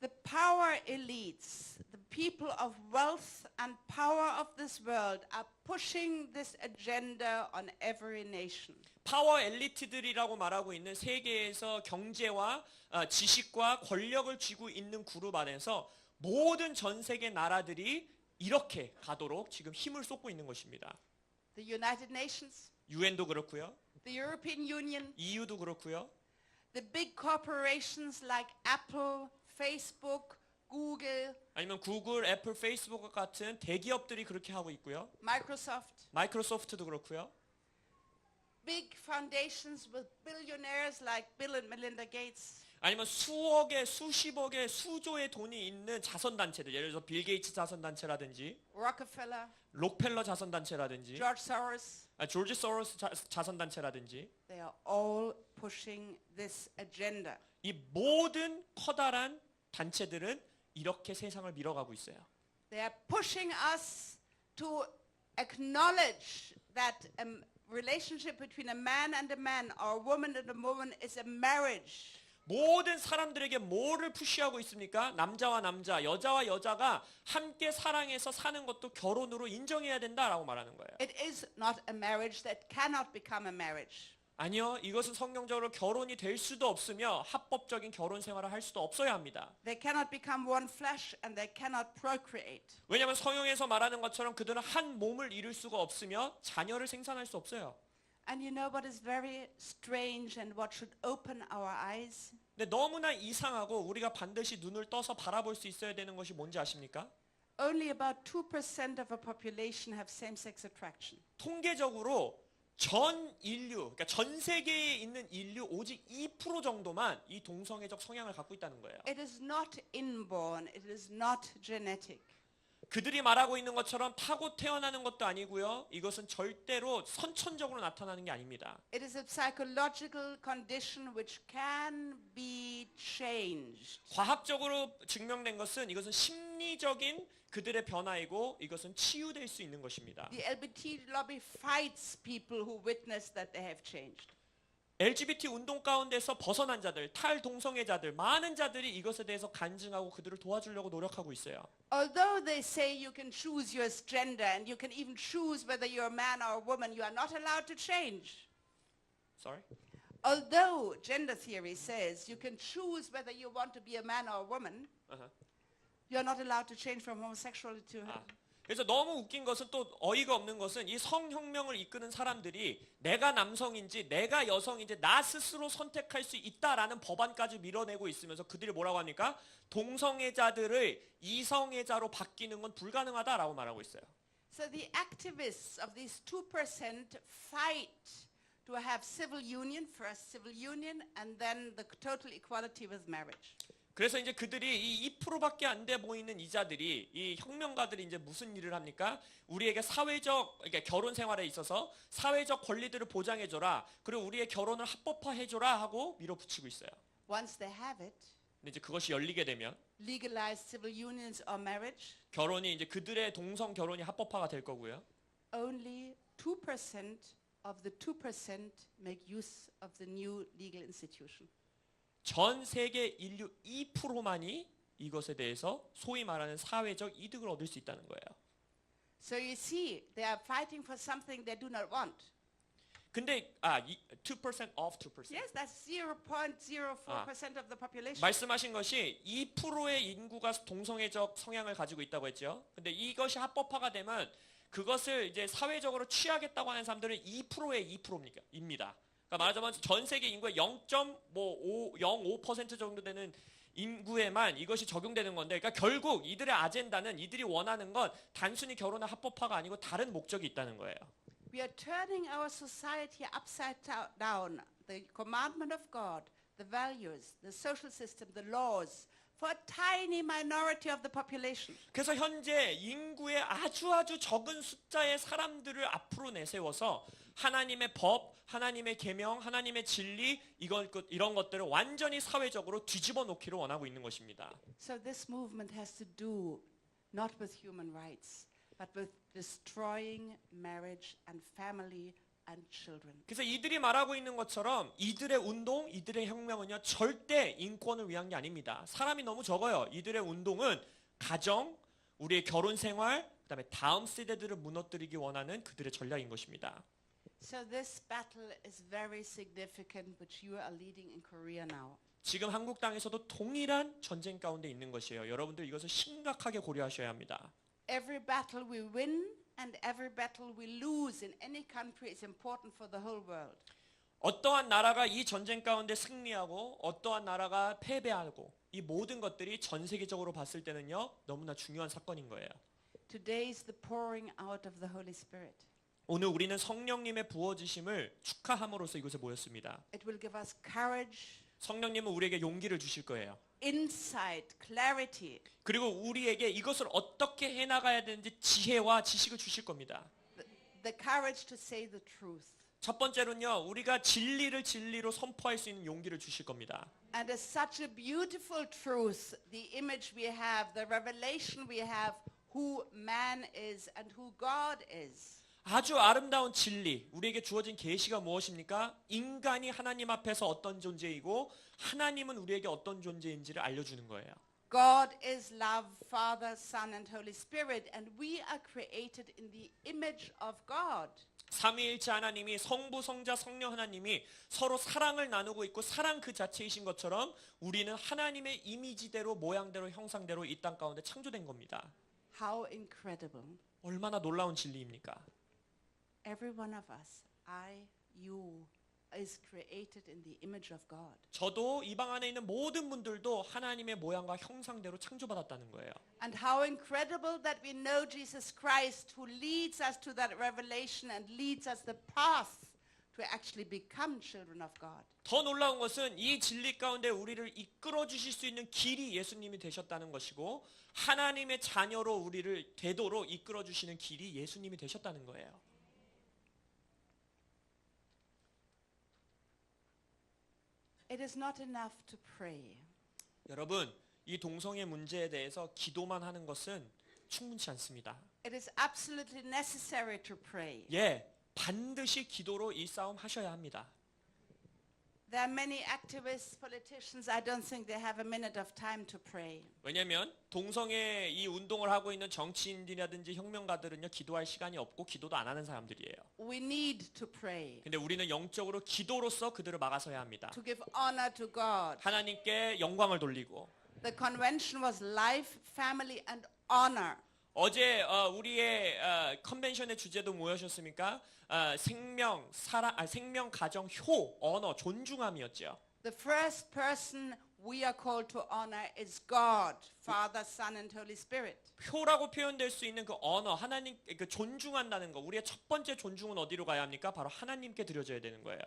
The power elites, the people of wealth and power of this world are pushing this agenda on every nation. 파워 엘리트들이라고 말하고 있는 세계에서 경제와 지식과 권력을 쥐고 있는 그룹 안에서 모든 전 세계 나라들이 이렇게 가도록 지금 힘을 쏟고 있는 것입니다. The United Nations, 유엔도 그렇고요. the European Union, EU도 그렇고요. the big corporations like Apple, Facebook, Google, 아니면 구글, 애플, 페이스북 같은 대기업들이 그렇게 하고 있고요. Microsoft, 마이크로소프트도 그렇고요. big foundations with billionaires like Bill and Melinda Gates, 아니면 수억의, 수십억의, 수조의 돈이 있는 자선단체들, 예를 들어서 빌 게이츠 자선단체라든지 Rockefeller, 록펠러 자선단체라든지 George Soros, 조지 소로스 자선단체라든지 they are all pushing this agenda. 이 모든 커다란 단체들은 이렇게 세상을 밀어가고 있어요. They are pushing us to acknowledge that a relationship between a man and a man or a woman and a woman is a marriage. 모든 사람들에게 뭐를 푸시하고 있습니까? 남자와 남자, 여자와 여자가 함께 사랑해서 사는 것도 결혼으로 인정해야 된다라고 말하는 거예요. It is not a marriage that cannot become a marriage. 아니요, 이것은 성경적으로 결혼이 될 수도 없으며 합법적인 결혼 생활을 할 수도 없어야 합니다. They cannot become one flesh and they cannot procreate. 왜냐하면 성경에서 말하는 것처럼 그들은 한 몸을 이룰 수가 없으며 자녀를 생산할 수 없어요. And you know what is very strange and what should open our eyes? 근데 너무나 이상하고 우리가 반드시 눈을 떠서 바라볼 수 있어야 되는 것이 뭔지 아십니까? Only about 2% of a population have same-sex attraction. 통계적으로 전 인류, 그러니까 전 세계에 있는 인류 오직 2% 정도만 이 동성애적 성향을 갖고 있다는 거예요. It is not inborn, it is not genetic. 그들이 말하고 있는 것처럼 타고 태어나는 것도 아니고요. 이것은 절대로 선천적으로 나타나는 게 아닙니다. It is a psychological condition which can be changed. 과학적으로 증명된 것은 이것은 심리적인 그들의 변화이고 이것은 치유될 수 있는 것입니다. The LGBT lobby fights people who witness that they have changed. LGBT 운동 가운데서 벗어난 자들, 탈동성애자들, 많은 자들이 이것에 대해서 간증하고 그들을 도와주려고 노력하고 있어요. Although they say you can choose your gender and you can even choose whether you're a man or a woman, you are not allowed to change. Sorry? Although gender theory says you can choose whether you want to be a man or a woman, you're not allowed to change from homosexuality to 그래서 너무 웃긴 것은 또 어이가 없는 것은 이 성혁명을 이끄는 사람들이 내가 남성인지 내가 여성인지 나 스스로 선택할 수 있다라는 법안까지 밀어내고 있으면서 그들이 뭐라고 합니까? 동성애자들을 이성애자로 바뀌는 건 불가능하다라고 말하고 있어요. So the activists of these 2% fight to have civil union, first civil union, and then the total equality with marriage. 그래서 이제 그들이 이 2%밖에 안 돼 보이는 이자들이 이 혁명가들이 이제 무슨 일을 합니까? 우리에게 사회적 그러니까 결혼 생활에 있어서 사회적 권리들을 보장해 줘라. 그리고 우리의 결혼을 합법화해 줘라 하고 밀어붙이고 있어요. Once they have it, 근데 이제 그것이 열리게 되면 legalize civil unions or marriage. 결혼이 이제 그들의 동성 결혼이 합법화가 될 거고요. Only 2% of the 2% make use of the new legal institution. 전 세계 인류 2%만이 이것에 대해서 소위 말하는 사회적 이득을 얻을 수 있다는 거예요. So you see, they are fighting for something they do not want. 근데 2% of 2%. Yes, that's 0.04% of the population. 말씀하신 것이 2%의 인구가 동성애적 성향을 가지고 있다고 했죠. 근데 이것이 합법화가 되면 그것을 이제 사회적으로 취하겠다고 하는 사람들은 2%의 2%입니다. 그러니까 말하자면 전 세계 인구의 0.05% 정도 되는 인구에만 이것이 적용되는 건데, 그러니까 결국 이들의 아젠다는, 이들이 원하는 건 단순히 결혼의 합법화가 아니고 다른 목적이 있다는 거예요. We are turning our society upside down. The commandment of God, the values, the social system, the laws, for a tiny minority of the population. 그래서 현재 인구의 아주 적은 숫자의 사람들을 앞으로 내세워서 하나님의 법, 하나님의 계명, 하나님의 진리 이런 것들을 완전히 사회적으로 뒤집어 놓기를 원하고 있는 것입니다. So this movement has to do not with human rights, but with destroying marriage and family and children. 그래서 이들이 말하고 있는 것처럼 이들의 운동, 이들의 혁명은요 절대 인권을 위한 게 아닙니다. 사람이 너무 적어요. 이들의 운동은 가정, 우리의 결혼 생활, 그다음에 다음 세대들을 무너뜨리기 원하는 그들의 전략인 것입니다. So this battle is very significant, which you are leading in Korea now. 지금 한국 땅에서도 동일한 전쟁 가운데 있는 것이에요. 여러분들 이것을 심각하게 고려하셔야 합니다. Every battle we win and every battle we lose in any country is important for the whole world. 어떠한 나라가 이 전쟁 가운데 승리하고 어떠한 나라가 패배하고 이 모든 것들이 전 세계적으로 봤을 때는요 너무나 중요한 사건인 거예요. Today is the pouring out of the Holy Spirit. 오늘 우리는 성령님의 부어지심을 축하함으로써 이곳에 모였습니다. It will give us courage, 성령님은 우리에게 용기를 주실 거예요. insight, clarity. 그리고 우리에게 이것을 어떻게 해나가야 되는지 지혜와 지식을 주실 겁니다. The courage to say the truth. 첫 번째로는요, 우리가 진리를 진리로 선포할 수 있는 용기를 주실 겁니다. And it's such a beautiful truth, the image we have, the revelation we have, who man is and who God is. 아주 아름다운 진리, 우리에게 주어진 계시가 무엇입니까? 인간이 하나님 앞에서 어떤 존재이고 하나님은 우리에게 어떤 존재인지를 알려주는 거예요. God is love, Father, Son, and Holy Spirit, and we are created in the image of God. 삼위일체 하나님이 성부, 성자, 성령 하나님이 서로 사랑을 나누고 있고 사랑 그 자체이신 것처럼 우리는 하나님의 이미지대로 모양대로 형상대로 이 땅 가운데 창조된 겁니다. How incredible. 얼마나 놀라운 진리입니까? Every one of us, I, you, is created in the image of God. 저도 이 방 안에 있는 모든 분들도 하나님의 모양과 형상대로 창조받았다는 거예요. And how incredible that we know Jesus Christ who leads us to that revelation and leads us the path to actually become children of God. 더 놀라운 것은 이 진리 가운데 우리를 이끌어 주실 수 있는 길이 예수님이 되셨다는 것이고 하나님의 자녀로 우리를 되도록 이끌어 주시는 길이 예수님이 되셨다는 거예요. It is not enough to pray. 여러분, 이 동성애 문제에 대해서 기도만 하는 것은 충분치 않습니다. It is absolutely necessary to pray. 예, 반드시 기도로 이 싸움 하셔야 합니다. There are many activists, politicians, I don't think they have a minute of time to pray. 왜냐하면 동성애 이 운동을 하고 있는 정치인들이라든지 혁명가들은요 기도할 시간이 없고 기도도 안 하는 사람들이에요. We need to pray, 근데 우리는 영적으로 기도로서 그들을 막아서야 합니다. to give honor to God. 하나님께 영광을 돌리고 The convention was life, family, and honor. 어제 우리의 컨벤션의 주제도 무엇이었습니까? 생명, 생명, 가정, 효, 언어, 존중함이었죠. The first person we are called to honor is God, Father, Son, and Holy Spirit. 효라고 표현될 수 있는 그 언어, 하나님, 그 존중한다는 거. 우리의 첫 번째 존중은 어디로 가야 합니까? 바로 하나님께 드려져야 되는 거예요.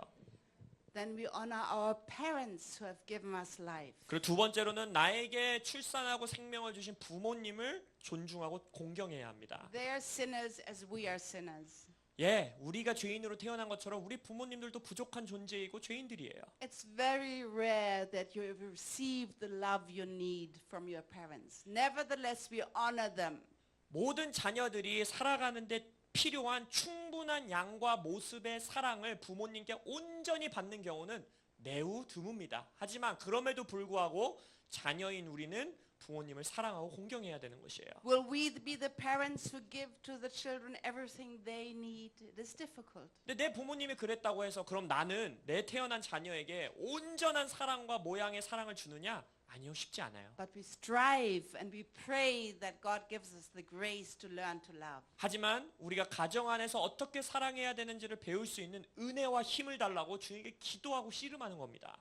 Then we honor our parents who have given us life. 그리고 두 번째로는 나에게 출산하고 생명을 주신 부모님을 존중하고 공경해야 합니다. They are sinners as we are sinners. 예, 우리가 죄인으로 태어난 것처럼 우리 부모님들도 부족한 존재이고 죄인들이에요. It's very rare that you have received the love you need from your parents. Nevertheless, we honor them. 모든 자녀들이 살아가는데 필요한 충분한 양과 모습의 사랑을 부모님께 온전히 받는 경우는 매우 드뭅니다. 하지만 그럼에도 불구하고 자녀인 우리는 부모님을 사랑하고 공경해야 되는 것이에요. Will we be the parents who give to the children everything they need? It is difficult. 근데 내 부모님이 그랬다고 해서 그럼 나는 내 태어난 자녀에게 온전한 사랑과 모양의 사랑을 주느냐? 아니요, 쉽지 않아요. But we strive and we pray that God gives us the grace to learn to love. 하지만 우리가 가정 안에서 어떻게 사랑해야 되는지를 배울 수 있는 은혜와 힘을 달라고 주님께 기도하고 씨름하는 겁니다.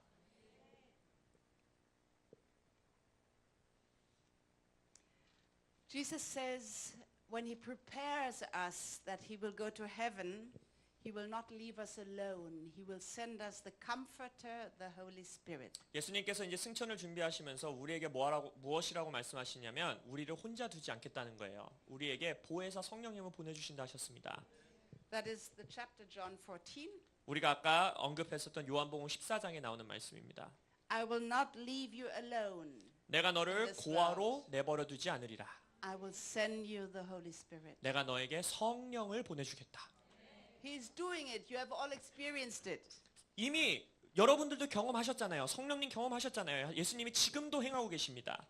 Jesus says when he prepares us that he will go to heaven, he will not leave us alone. He will send us the comforter, the Holy Spirit. 예수님께서 이제 승천을 준비하시면서 우리에게 무엇이라고 말씀하시냐면 우리를 혼자 두지 않겠다는 거예요. 우리에게 보혜사 성령님을 보내주신다 하셨습니다. That is the chapter John 14. 우리가 아까 언급했었던 요한복음 14장에 나오는 말씀입니다. I will not leave you alone. 내가 너를 This 고아로 내버려 두지 않으리라. I will send you the Holy Spirit. 내가 너에게 성령을 보내주겠다. He's doing it. You have all experienced it. 이미 여러분들도 경험하셨잖아요. 성령님 경험하셨잖아요. 예수님이 지금도 행하고 계십니다.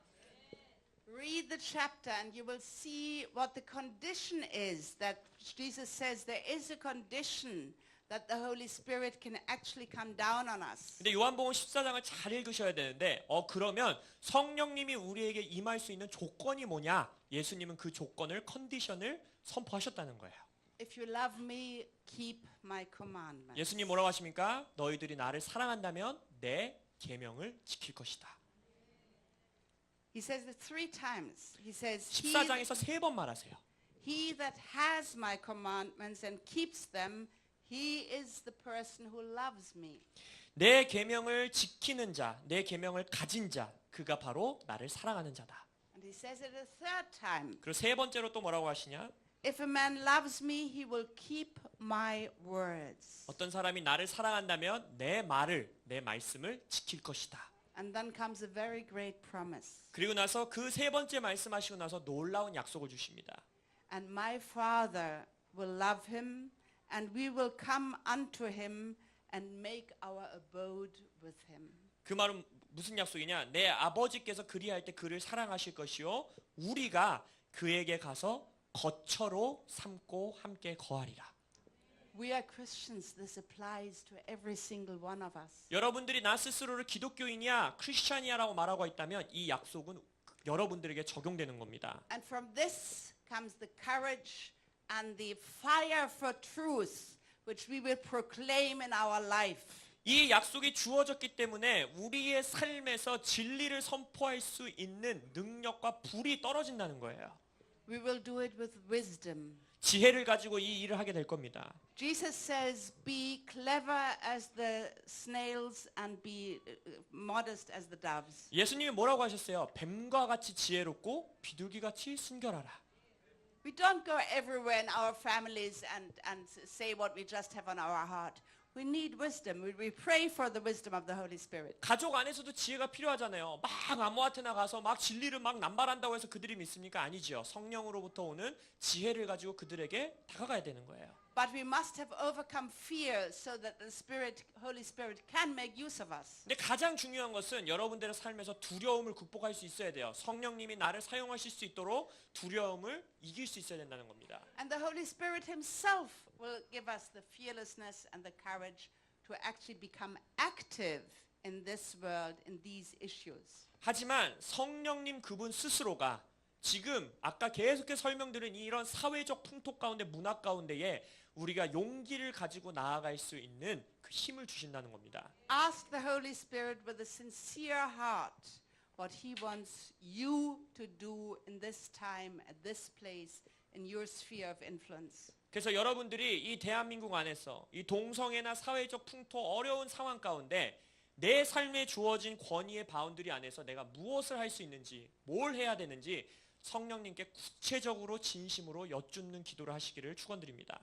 Read the chapter and you will see what the condition is that Jesus says there is a condition that the Holy Spirit can actually come down on us. 근데 요한복음 14장을 잘 읽으셔야 되는데 그러면 성령님이 우리에게 임할 수 있는 조건이 뭐냐? 예수님은 그 조건을 컨디션을 선포하셨다는 거예요. If you love me, keep my commandments. 예수님 뭐라고 하십니까? 너희들이 나를 사랑한다면 내 계명을 지킬 것이다. He says it 3 times. He says, 14장에서 3번 말하세요. he that has my commandments and keeps them, he is the person who loves me. 내 계명을 지키는 자, 내 계명을 가진 자, 그가 바로 나를 사랑하는 자다. And he says it a 3rd time. 그리고 3번째로 또 뭐라고 하시냐? If a man loves me, he will keep my words. 어떤 사람이 나를 사랑한다면 내 말을, 내 말씀을 지킬 것이다. And then comes a very great promise. 그리고 나서 그 3번째 말씀하시고 나서 놀라운 약속을 주십니다. And my Father will love him, and we will come unto him and make our abode with him. 그 말은 무슨 약속이냐? 내 아버지께서 그리할 때 그를 사랑하실 것이요 우리가 그에게 가서 거처로 삼고 함께 거하리라. We are Christians. This applies to every single one of us. 여러분들이 나 스스로를 기독교인이야, 크리스찬이야라고 말하고 있다면 이 약속은 여러분들에게 적용되는 겁니다. And from this comes the courage and the fire for truth, which we will proclaim in our life. 이 약속이 주어졌기 때문에 우리의 삶에서 진리를 선포할 수 있는 능력과 불이 떨어진다는 거예요. We will do it with wisdom. 지혜를 가지고 이 일을 하게 될 겁니다. Jesus says, be clever as the snails and be modest as the doves. 예수님이 뭐라고 하셨어요? 뱀과 같이 지혜롭고 비둘기같이 순결하라. We don't go everywhere in our families and say what we just have on our heart. We need wisdom. We pray for the wisdom of the Holy Spirit. 가족 안에서도 지혜가 필요하잖아요. 막 아무한테나 가서 막 진리를 막 남발한다고 해서 그들이 믿습니까? 아니죠. 성령으로부터 오는 지혜를 가지고 그들에게 다가가야 되는 거예요. But we must have overcome fear so that the Holy Spirit can make use of us. 근데 가장 중요한 것은 여러분들의 삶에서 두려움을 극복할 수 있어야 돼요. 성령님이 나를 사용하실 수 있도록 두려움을 이길 수 있어야 된다는 겁니다. And the Holy Spirit himself will give us the fearlessness and the courage to actually become active in this world, in these issues. 하지만 성령님 그분 스스로가 지금 아까 계속해서 설명드린 이런 사회적 풍토 가운데 문화 가운데에 우리가 용기를 가지고 나아갈 수 있는 그 힘을 주신다는 겁니다. Ask the Holy Spirit with a sincere heart what he wants you to do in this time, at this place, in your sphere of influence. 그래서 여러분들이 이 대한민국 안에서 이 동성애나 사회적 풍토 어려운 상황 가운데 내 삶에 주어진 권위의 바운드리 안에서 내가 무엇을 할 수 있는지, 뭘 해야 되는지 성령님께 구체적으로 진심으로 여쭙는 기도를 하시기를 축원드립니다.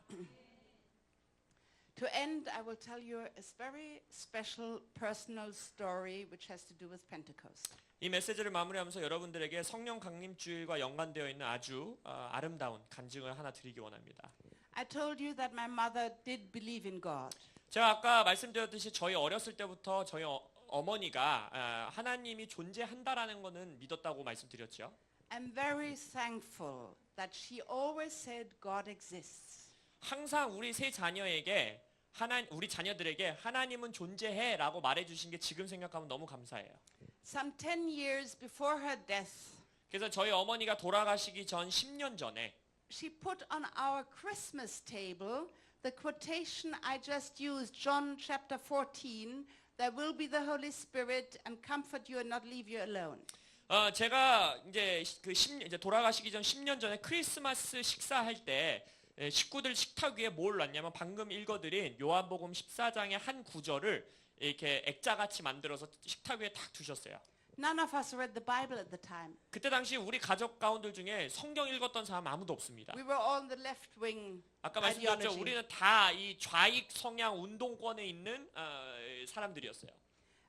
To end, I will tell you a very special personal story which has to do with Pentecost. 이 메시지를 마무리하면서 여러분들에게 성령 강림 주일과 연관되어 있는 아주 아름다운 간증을 하나 드리기 원합니다. I told you that my mother did believe in God. 제가 아까 말씀드렸듯이 저희 어렸을 때부터 저희 어머니가 하나님이 존재한다라는 것은 믿었다고 말씀드렸죠. I'm very thankful that she always said God exists. 항상 우리 세 자녀에게 우리 자녀들에게 하나님은 존재해라고 말해주신 게 지금 생각하면 너무 감사해요. Some 10 years before her death, 그래서 저희 어머니가 돌아가시기 전 10년 전에 she put on our Christmas table the quotation I just used, John chapter 14, there will be the Holy Spirit and comfort you and not leave you alone. 제가 이제 이제 돌아가시기 전 10년 전에 크리스마스 식사할 때 식구들 식탁 위에 뭘 놨냐면 방금 읽어드린 요한복음 14장의 한 구절을 이렇게 액자같이 만들어서 식탁 위에 탁 두셨어요. None of us read the Bible at the time. 그때 당시 우리 가족 가운데 중에 성경 읽었던 사람 아무도 없습니다. We were all on the left wing 아까 말씀드렸죠. ideology. 우리는 다 이 좌익 성향 운동권에 있는 사람들이었어요.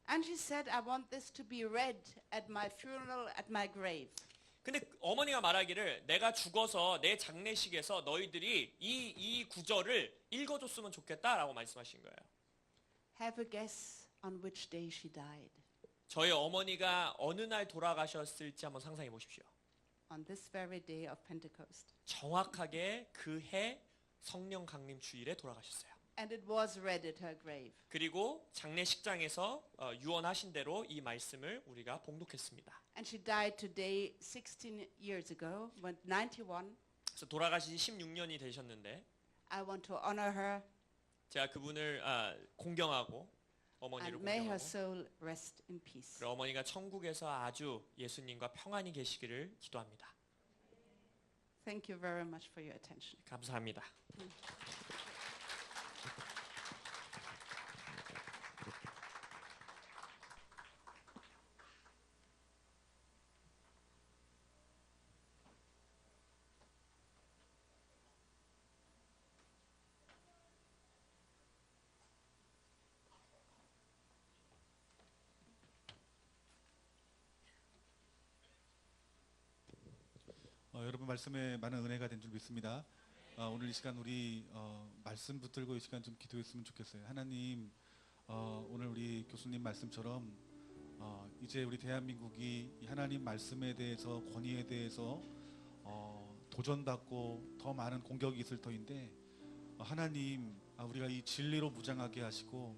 And she said, I want this to be read at my funeral, at my grave. 근데 어머니가 말하기를 내가 죽어서 내 장례식에서 너희들이 이 구절을 읽어줬으면 좋겠다라고 말씀하신 거예요. Have a guess on which day she died. 저희 어머니가 어느 날 돌아가셨을지 한번 상상해 보십시오. On this very day of Pentecost. 정확하게 그 해 성령 강림 주일에 돌아가셨어요. And it was read at her grave. 그리고 장례식장에서 유언하신 대로 이 말씀을 우리가 봉독했습니다. And she died today 16 years ago, when 91. 그래서 돌아가신 지 16년이 되셨는데 I want to honor her 제가 그분을 공경하고 어머니를 and may her 공경하고 soul rest in peace. 그리고 어머니가 천국에서 아주 예수님과 평안히 계시기를 기도합니다. Thank you very much for your attention. 감사합니다. 여러분 말씀에 많은 은혜가 된 줄 믿습니다. 오늘 이 시간 우리 말씀 붙들고 이 시간 좀 기도했으면 좋겠어요. 하나님, 오늘 우리 교수님 말씀처럼 이제 우리 대한민국이 이 하나님 말씀에 대해서 권위에 대해서 도전받고 더 많은 공격이 있을 터인데 하나님, 우리가 이 진리로 무장하게 하시고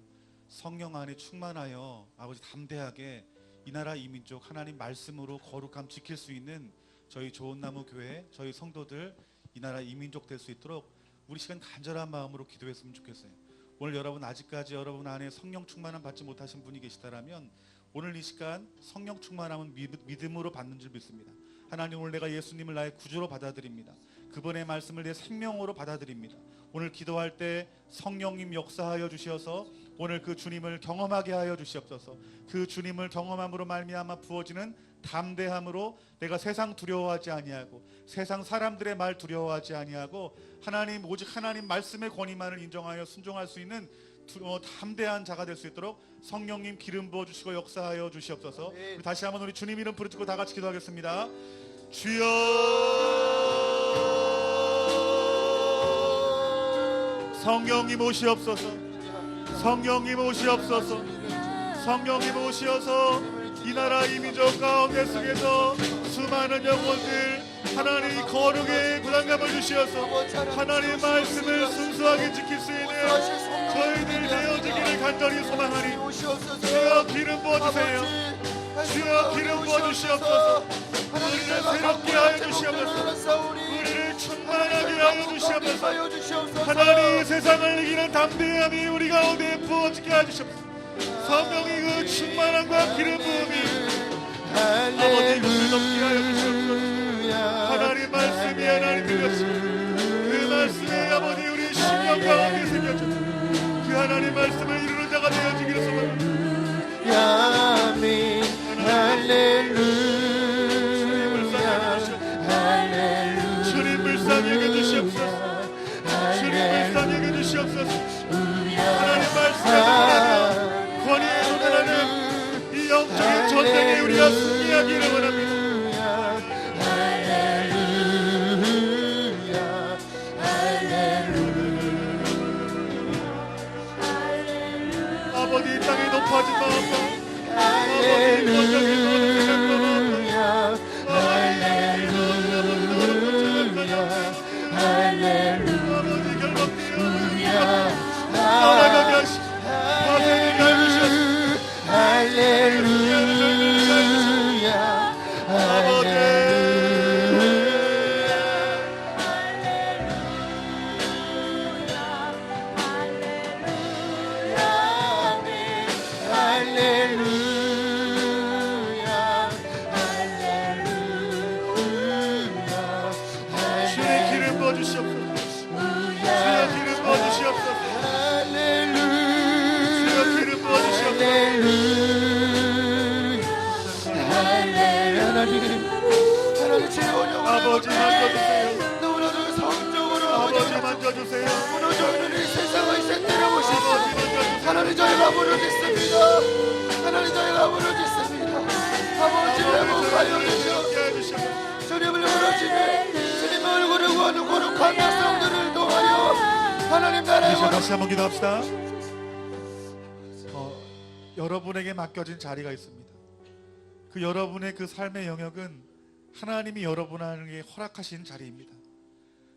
성령 안에 충만하여 아버지 담대하게 이 나라 이 민족 하나님 말씀으로 거룩함 지킬 수 있는 저희 좋은나무 교회, 저희 성도들 이 나라 이민족 될 수 있도록 우리 시간 간절한 마음으로 기도했으면 좋겠어요. 오늘 여러분 아직까지 여러분 안에 성령 충만함 받지 못하신 분이 계시다라면 오늘 이 시간 성령 충만함은 믿음으로 받는 줄 믿습니다. 하나님, 오늘 내가 예수님을 나의 구주로 받아들입니다. 그분의 말씀을 내 생명으로 받아들입니다. 오늘 기도할 때 성령님 역사하여 주시어서 오늘 그 주님을 경험하게 하여 주시옵소서. 그 주님을 경험함으로 말미암아 부어지는 담대함으로 내가 세상 두려워하지 아니하고 세상 사람들의 말 두려워하지 아니하고 하나님 오직 하나님 말씀의 권위만을 인정하여 순종할 수 있는 담대한 자가 될 수 있도록 성령님 기름 부어 주시고 역사하여 주시옵소서. 우리 다시 한번 우리 주님 이름 부르짖고 다 같이 기도하겠습니다. 주여, 성령님 오시옵소서. 성령님 오시옵소서. 성령님 오시어서 이 나라 이 민족 가운데 속에서 수많은 영혼들 하나님 거룩의 부담감을 주시어서 하나님의 말씀을 순수하게 지킬 수 있는 저희들 되어지기를 간절히 소망하니 주여 기름 부어주세요. 주여 기름 부어주시옵소서. 우리를 새롭게 하여 주시옵소서. 우리를 충만하게 하여 주시옵소서. 하나님 세상을 이기는 담대함이 우리 가운데 부어지게 하여 주시옵소서. 성령의 그 충만함과 기름 부음이 아버지 이것을 넘게 하여 주시옵소서. 하나님 말씀이 하나님의 것이 그 말씀에 아버지 우리 심령 가운데 새겨져 그 하나님 말씀을 이루는 자가 되어지기를 소망합니다. 아멘. 할렐루야. 주님 불쌍히 여겨 주시옵소서. 주님 불쌍히 여겨 주시옵소서. 우리가 승리하기를 원합니다. 아버지 이 땅에 높아진 마음과 아버지 원정에서 생각과 아버지 결박되어 떠나가게 하시고 파생을 밟으셨습니다. 주의 기름 부어주시옵소서. 주여 기름 부어주시옵소서. 주여 기름 부어주시옵소서. 하나님 제 원형을 아버지 만져주세요. 너무나도 성적으로 아버지 만져주세요. 무너져 있는 이 세상을 이제때려 보시고 아버지 만져주세요. 하나님 저희가 무너졌습니다. 하나님 저희가 무너졌습니다. 아버지 회복하여 주시옵소서. 함께 해주시옵소서. 주님을 부르시네 주님 얼굴을 구하는 거룩한 백성들을 통하여 하나님 나라의 이제 원을 다시 한번 기도합시다. 여러분에게 맡겨진 자리가 있습니다. 그 여러분의 그 삶의 영역은 하나님이 여러분에게 허락하신 자리입니다.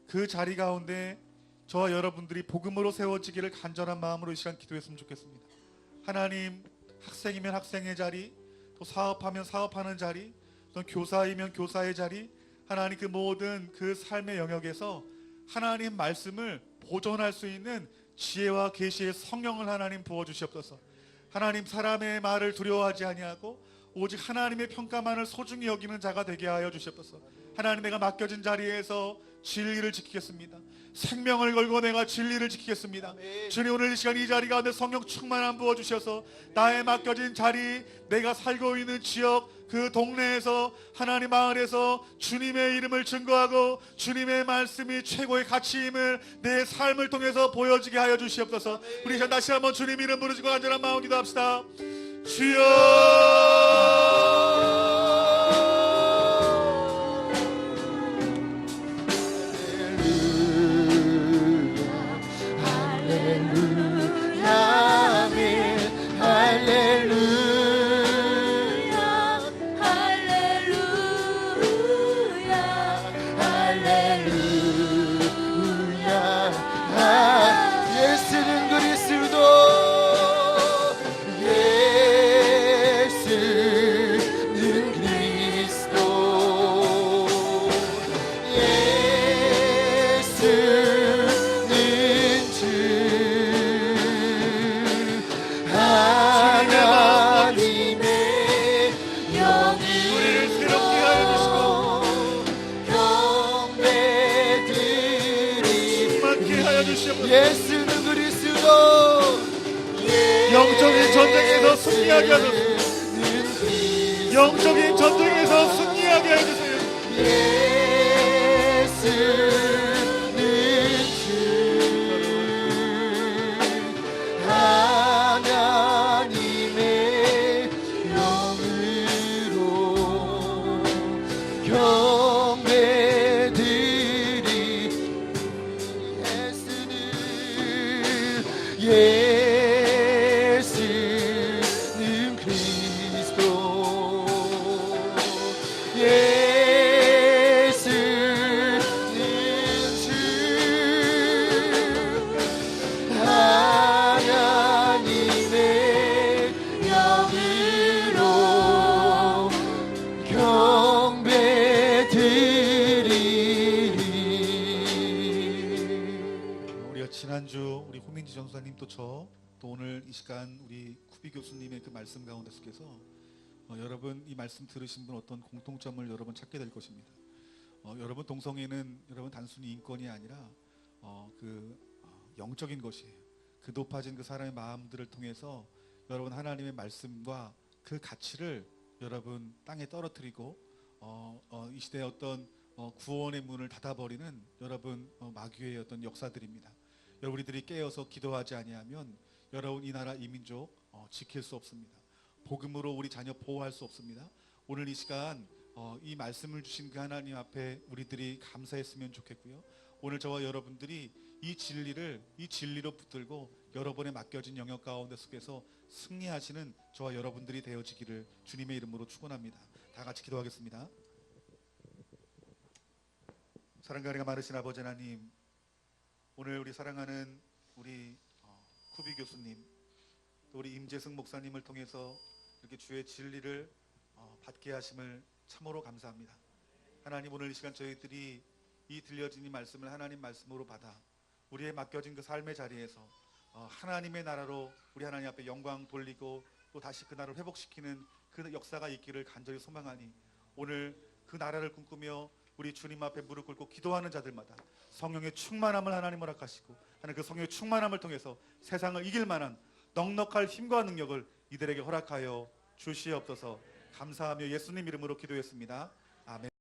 그 자리 가운데 저와 여러분들이 복음으로 세워지기를 간절한 마음으로 이 시간 기도했으면 좋겠습니다. 하나님, 학생이면 학생의 자리, 또 사업하면 사업하는 자리, 또 교사이면 교사의 자리, 하나님 그 모든 그 삶의 영역에서 하나님 말씀을 보존할 수 있는 지혜와 계시의 성령을 하나님 부어주시옵소서. 하나님 사람의 말을 두려워하지 아니하고 오직 하나님의 평가만을 소중히 여기는 자가 되게 하여 주시옵소서. 하나님 내가 맡겨진 자리에서 진리를 지키겠습니다. 생명을 걸고 내가 진리를 지키겠습니다. 주님 오늘 이 시간 이 자리 가운데 성령 충만함 부어주셔서 나의 맡겨진 자리, 내가 살고 있는 지역, 그 동네에서 하나님 마을에서 주님의 이름을 증거하고 주님의 말씀이 최고의 가치임을 내 삶을 통해서 보여지게 하여 주시옵소서. 우리 다시 한번 주님 이름 부르시고 간절한 마음 기도합시다. 주여 예수는 그리스도 예수는 그리스도 예수는 주 하나님의 우리를 새롭게 하여 주시고 경배드리 충만케 하여 주시옵소서. 예수는 그리스도 영적인 전쟁에서 승리하게 하소서. 영적인 전쟁에서 승리하게 해주세요. 예수는 주 하나님의 영으로 경배드리 예수는 그리스도 예수는 주 하나님의 영으로 경배드리리. 우리가 지난주 우리 호민지 전사님 또 오늘 이 시간 우리 쿠비 교수님의 그 말씀 가운데 속에서 여러분 이 말씀 들으신 분 어떤 공통점을 여러분 찾게 될 것입니다. 여러분 동성애는 여러분 단순히 인권이 아니라 영적인 것이에요. 그 높아진 그 사람의 마음들을 통해서 여러분 하나님의 말씀과 그 가치를 여러분 땅에 떨어뜨리고 이 시대의 어떤 구원의 문을 닫아버리는 여러분 마귀의 어떤 역사들입니다. 여러분 우리들이 깨어서 기도하지 아니하면 여러분 이 나라 이 민족 지킬 수 없습니다. 복음으로 우리 자녀 보호할 수 없습니다. 오늘 이 시간 이 말씀을 주신 그 하나님 앞에 우리들이 감사했으면 좋겠고요. 오늘 저와 여러분들이 이 진리로 붙들고 여러분의 맡겨진 영역 가운데 속에서 승리하시는 저와 여러분들이 되어지기를 주님의 이름으로 축원합니다. 다 같이 기도하겠습니다. 사랑과 은혜가 많으신 아버지 하나님, 오늘 우리 사랑하는 우리 쿠비 교수님, 또 우리 임재승 목사님을 통해서 이렇게 주의 진리를 받게 하심을 참으로 감사합니다. 하나님, 오늘 이 시간 저희들이 이 들려진 이 말씀을 하나님 말씀으로 받아 우리의 맡겨진 그 삶의 자리에서 하나님의 나라로 우리 하나님 앞에 영광 돌리고 또 다시 그 나라를 회복시키는 그 역사가 있기를 간절히 소망하니, 오늘 그 나라를 꿈꾸며 우리 주님 앞에 무릎 꿇고 기도하는 자들마다 성령의 충만함을 하나님 허락하시고, 하나님 그 성령의 충만함을 통해서 세상을 이길 만한 넉넉할 힘과 능력을 이들에게 허락하여 주시옵소서. 감사하며 예수님 이름으로 기도했습니다. 아멘.